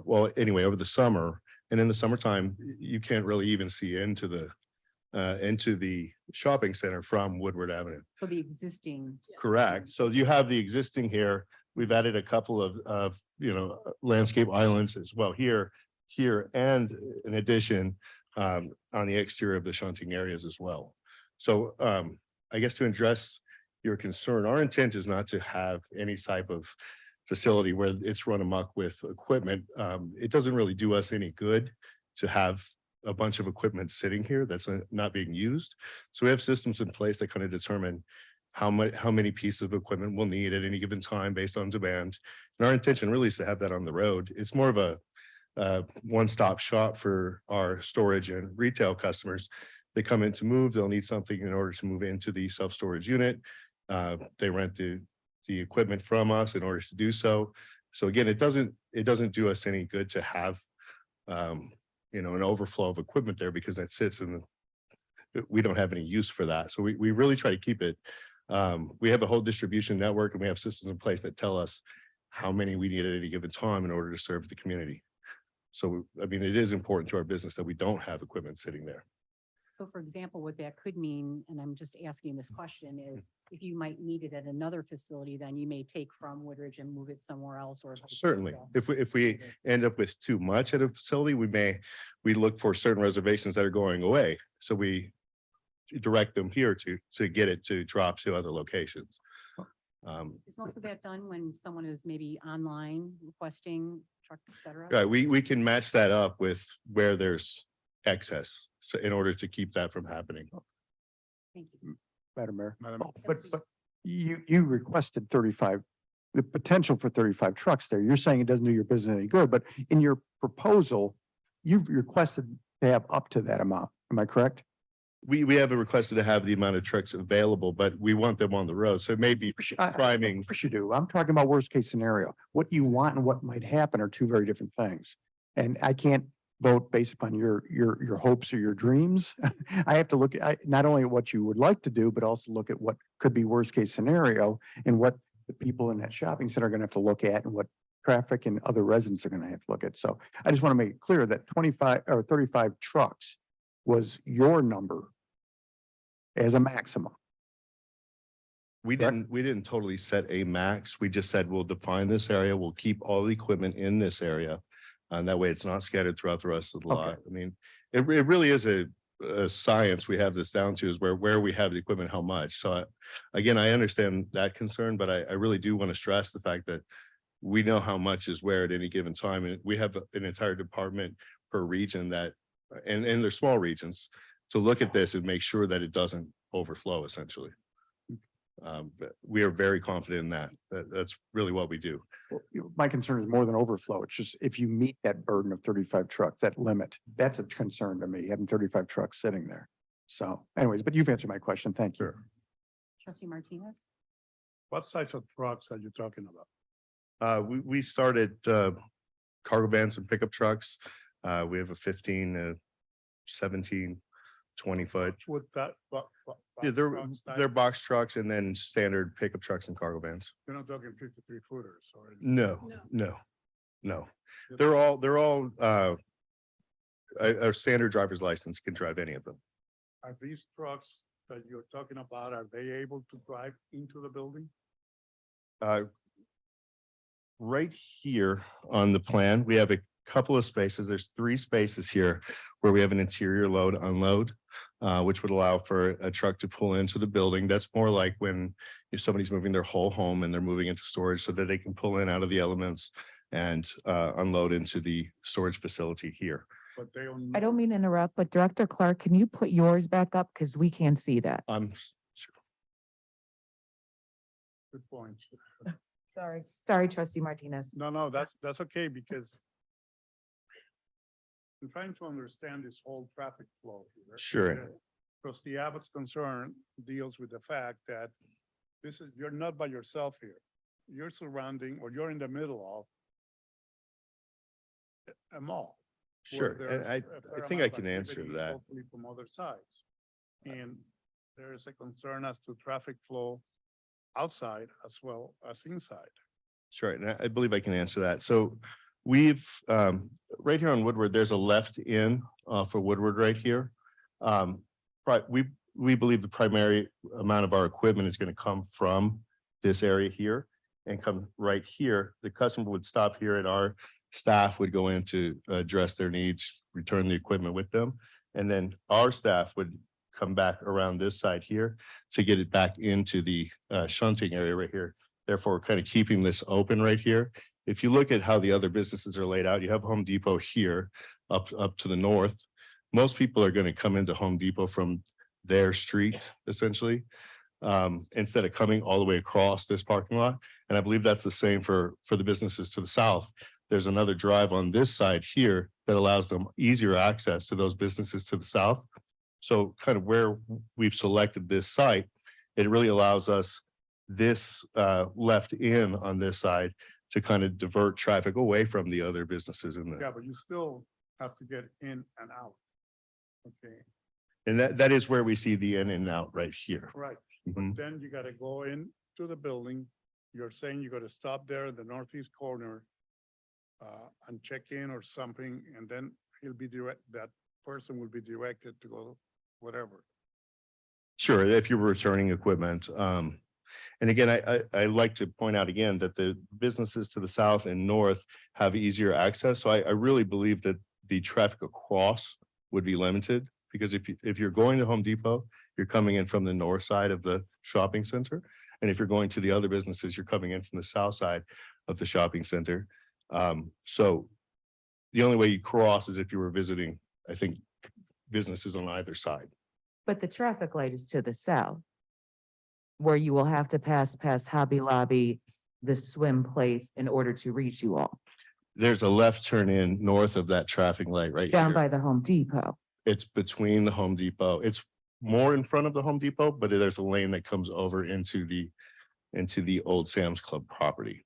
well, anyway, over the summer, and in the summertime, you can't really even see into the shopping center from Woodward Avenue. For the existing. Correct. So you have the existing here. We've added a couple of landscape islands as well here, and in addition, on the exterior of the shunting areas as well. So I guess to address your concern, our intent is not to have any type of facility where it's run amok with equipment. It doesn't really do us any good to have a bunch of equipment sitting here that's not being used. So we have systems in place that kind of determine how many pieces of equipment we'll need at any given time based on demand. And our intention really is to have that on the road. It's more of a one-stop shop for our storage and retail customers. They come in to move, they'll need something in order to move into the self-storage unit. They rent the equipment from us in order to do so. So again, it doesn't do us any good to have an overflow of equipment there because that sits in we don't have any use for that. So we really try to keep it. We have a whole distribution network and we have systems in place that tell us how many we need at any given time in order to serve the community. So, I mean, it is important to our business that we don't have equipment sitting there. So for example, what that could mean, and I'm just asking this question, is if you might need it at another facility, then you may take from Woodridge and move it somewhere else or. vice Certainly, versa. if we end up with too much at a facility, we look for certain reservations that are going away. So we direct them here to get it to drop to other locations. Is most of that done when someone is maybe online requesting truck, et cetera? Right, we can match that up with where there's excess, so in order to keep that from happening. Thank you. Madam Mayor. Madam- But you requested 35, the potential for 35 trucks there. You're saying it doesn't do your business any good, but in your proposal, you've requested to have up to that amount. Am I correct? we have requested to have the amount of trucks available, but we want them on the road. So it may be priming. Of course you do. I'm talking about worst case scenario. What you want and what might happen are two very different things. And I can't vote based upon your hopes or your dreams. I have to look at not only at what you would like to do, but also look at what could be worst case scenario and what the people in that shopping center are going to have to look at and what traffic and other residents are going to have to look at. So I just want to make it clear that 25 or 35 trucks was your number as a maximum. We didn't totally set a max. We just said, we'll define this area. We'll keep all the equipment in this area. And that way it's not scattered throughout the rest of the lot. I mean, it really is a science we have this down to is where we have the equipment, how much. So again, I understand that concern, but I really do want to stress the fact that we know how much is where at any given time. And we have an entire department per region that, and they're small regions, to look at this and make sure that it doesn't overflow essentially. But we are very confident in that. That's really what we do. My concern is more than overflow. It's just if you meet that burden of 35 trucks, that limit, that's a concern to me, having 35 trucks sitting there. So anyways, but you've answered my question. Thank you. Trustee Martinez? What size of trucks are you talking about? We started cargo vans and pickup trucks. We have a 15, 17, 20 foot. With that, Yeah, they're box trucks and then standard pickup trucks and cargo vans. you're not talking 53 footers or. No. They're all a standard driver's license can drive any of them. Are these trucks that you're talking about, are they able to drive into the building? Right here on the plan, we have a couple of spaces. There's 3 spaces here where we have an interior load unload, which would allow for a truck to pull into the building. That's more like when if somebody's moving their whole home and they're moving into storage so that they can pull in out of the elements and unload into the storage facility here. But they I don't mean to interrupt, but Director Clark, can you put yours back up? Because we can't see that. Sure. Good point. Sorry, Trustee Martinez. No, that's okay because I'm trying to understand this whole traffic flow here. Sure. Trustee Abbott's concern deals with the fact that you're not by yourself here. You're surrounding or you're in the middle of a mall. Sure. where And there's I a fair think amount I of can answer activity, that. hopefully from other sides. And there is a concern as to traffic flow outside as well as inside. Sure, and I believe I can answer that. So we've, right here on Woodward, there's a left in for Woodward right here. We believe the primary amount of our equipment is going to come from this area here and come right here. The customer would stop here and our staff would go in to address their needs, return the equipment with them. And then our staff would come back around this side here to get it back into the shunting area right here. Therefore, we're kind of keeping this open right here. If you look at how the other businesses are laid out, you have Home Depot here up to the north. Most people are going to come into Home Depot from their street essentially, instead of coming all the way across this parking lot. And I believe that's the same for the businesses to the south. There's another drive on this side here that allows them easier access to those businesses to the south. So kind of where we've selected this site, it really allows us this left in on this side to kind of divert traffic away from the other businesses in Yeah, the, but you still have to get in and out. Okay, and that is where we see the in and out right here. right. Mhm. But then you gotta go in to the building. You're saying you gotta stop there in the northeast corner and check in or something, and then that person will be directed to go whatever. Sure, if you're returning equipment. And again, I like to point out again that the businesses to the south and north have easier access. So I really believe that the traffic across would be limited because if you're going to Home Depot, you're coming in from the north side of the shopping center. And if you're going to the other businesses, you're coming in from the south side of the shopping center. So the only way you cross is if you were visiting, I think, businesses on either side. But the traffic light is to the south, where you will have to pass Hobby Lobby, the swim place in order to reach you all, There's a left turn in north of that traffic light right down here. by the Home Depot. It's between the Home Depot. It's more in front of the Home Depot, but there's a lane that comes over into the old Sam's Club property.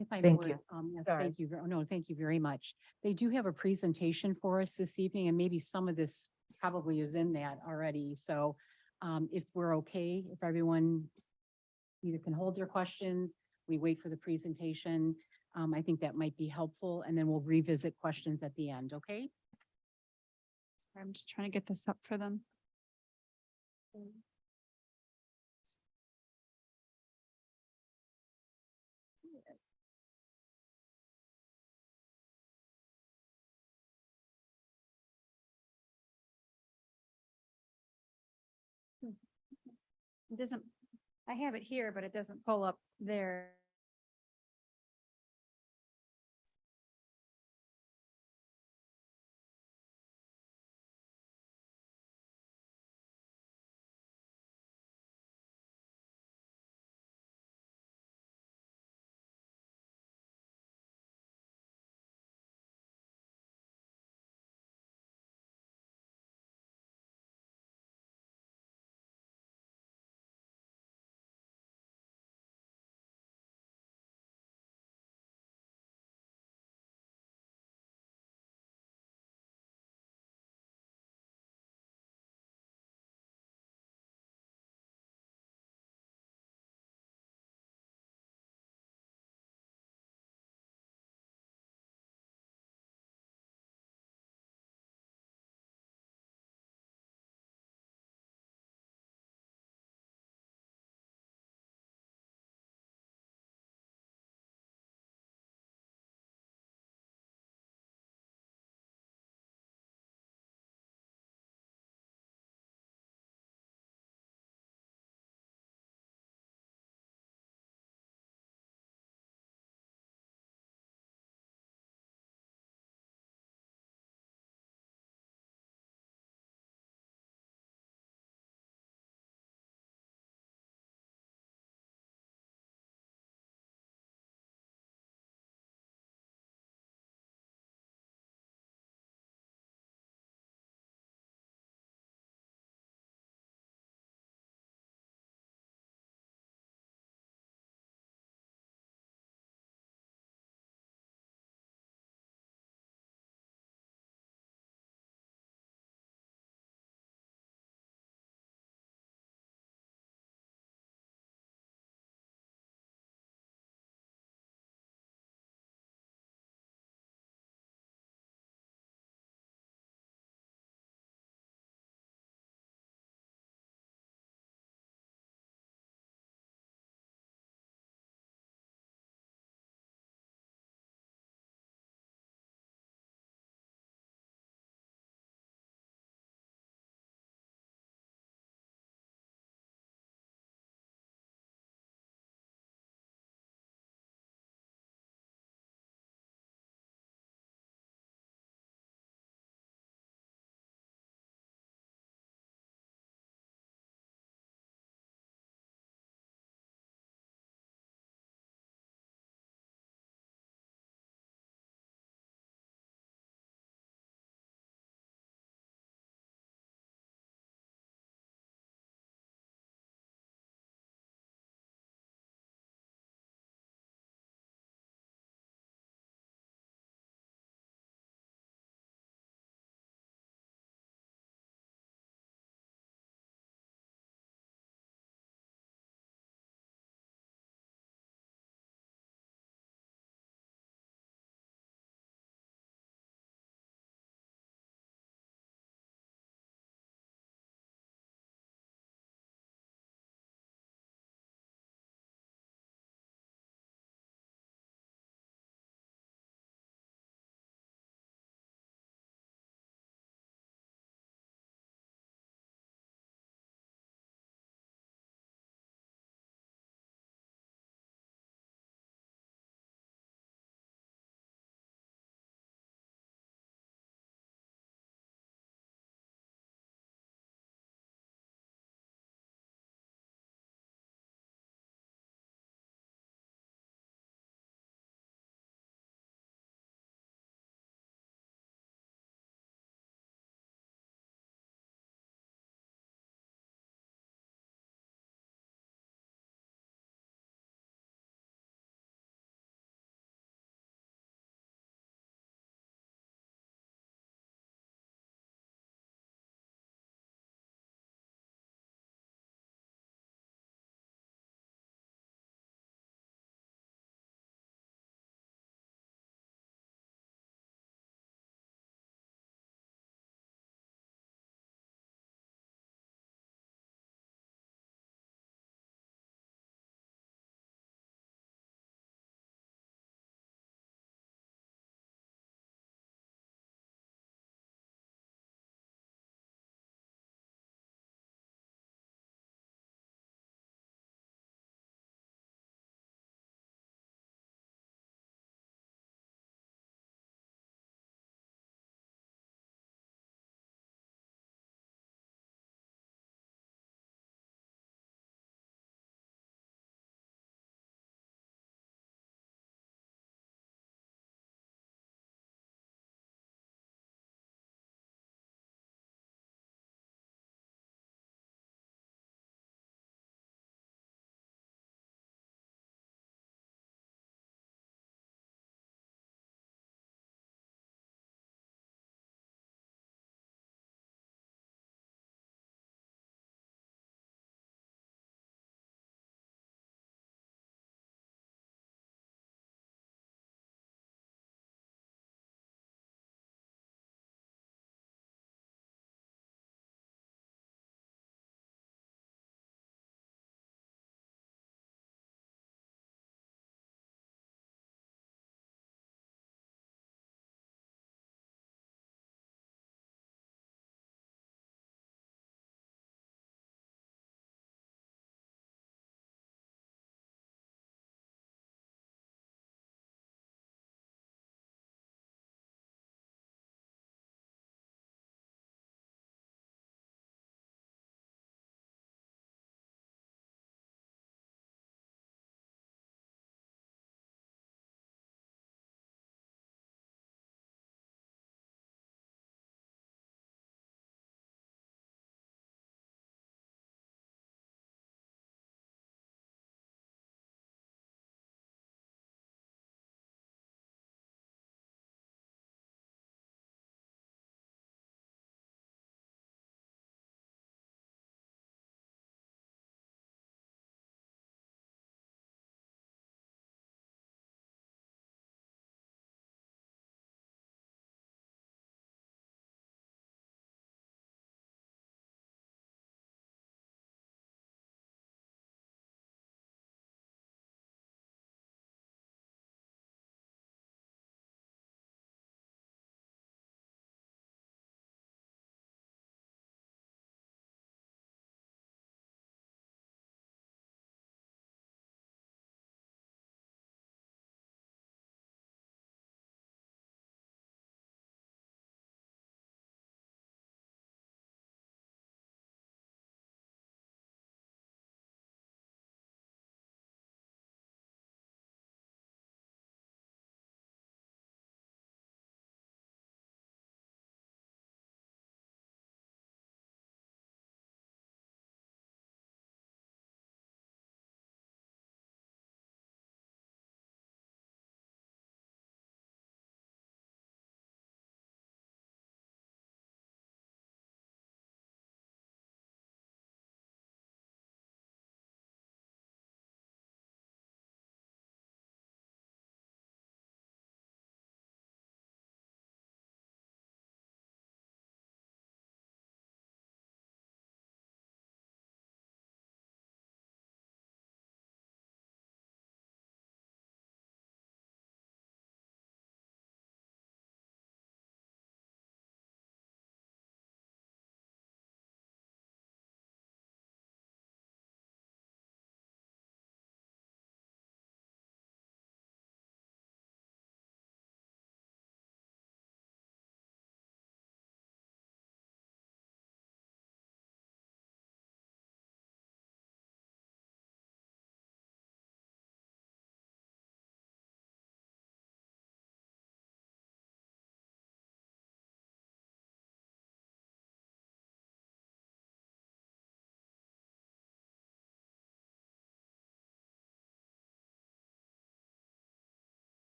If I Thank would, you. yes, Sorry. thank you. No, thank you very much. They do have a presentation for us this evening, and maybe some of this probably is in that already. So if we're okay, if everyone either can hold their questions, we wait for the presentation. I think that might be helpful, and then we'll revisit questions at the end, okay? I'm just trying to get this up for them. It doesn't, I have it here, but it doesn't pull up there.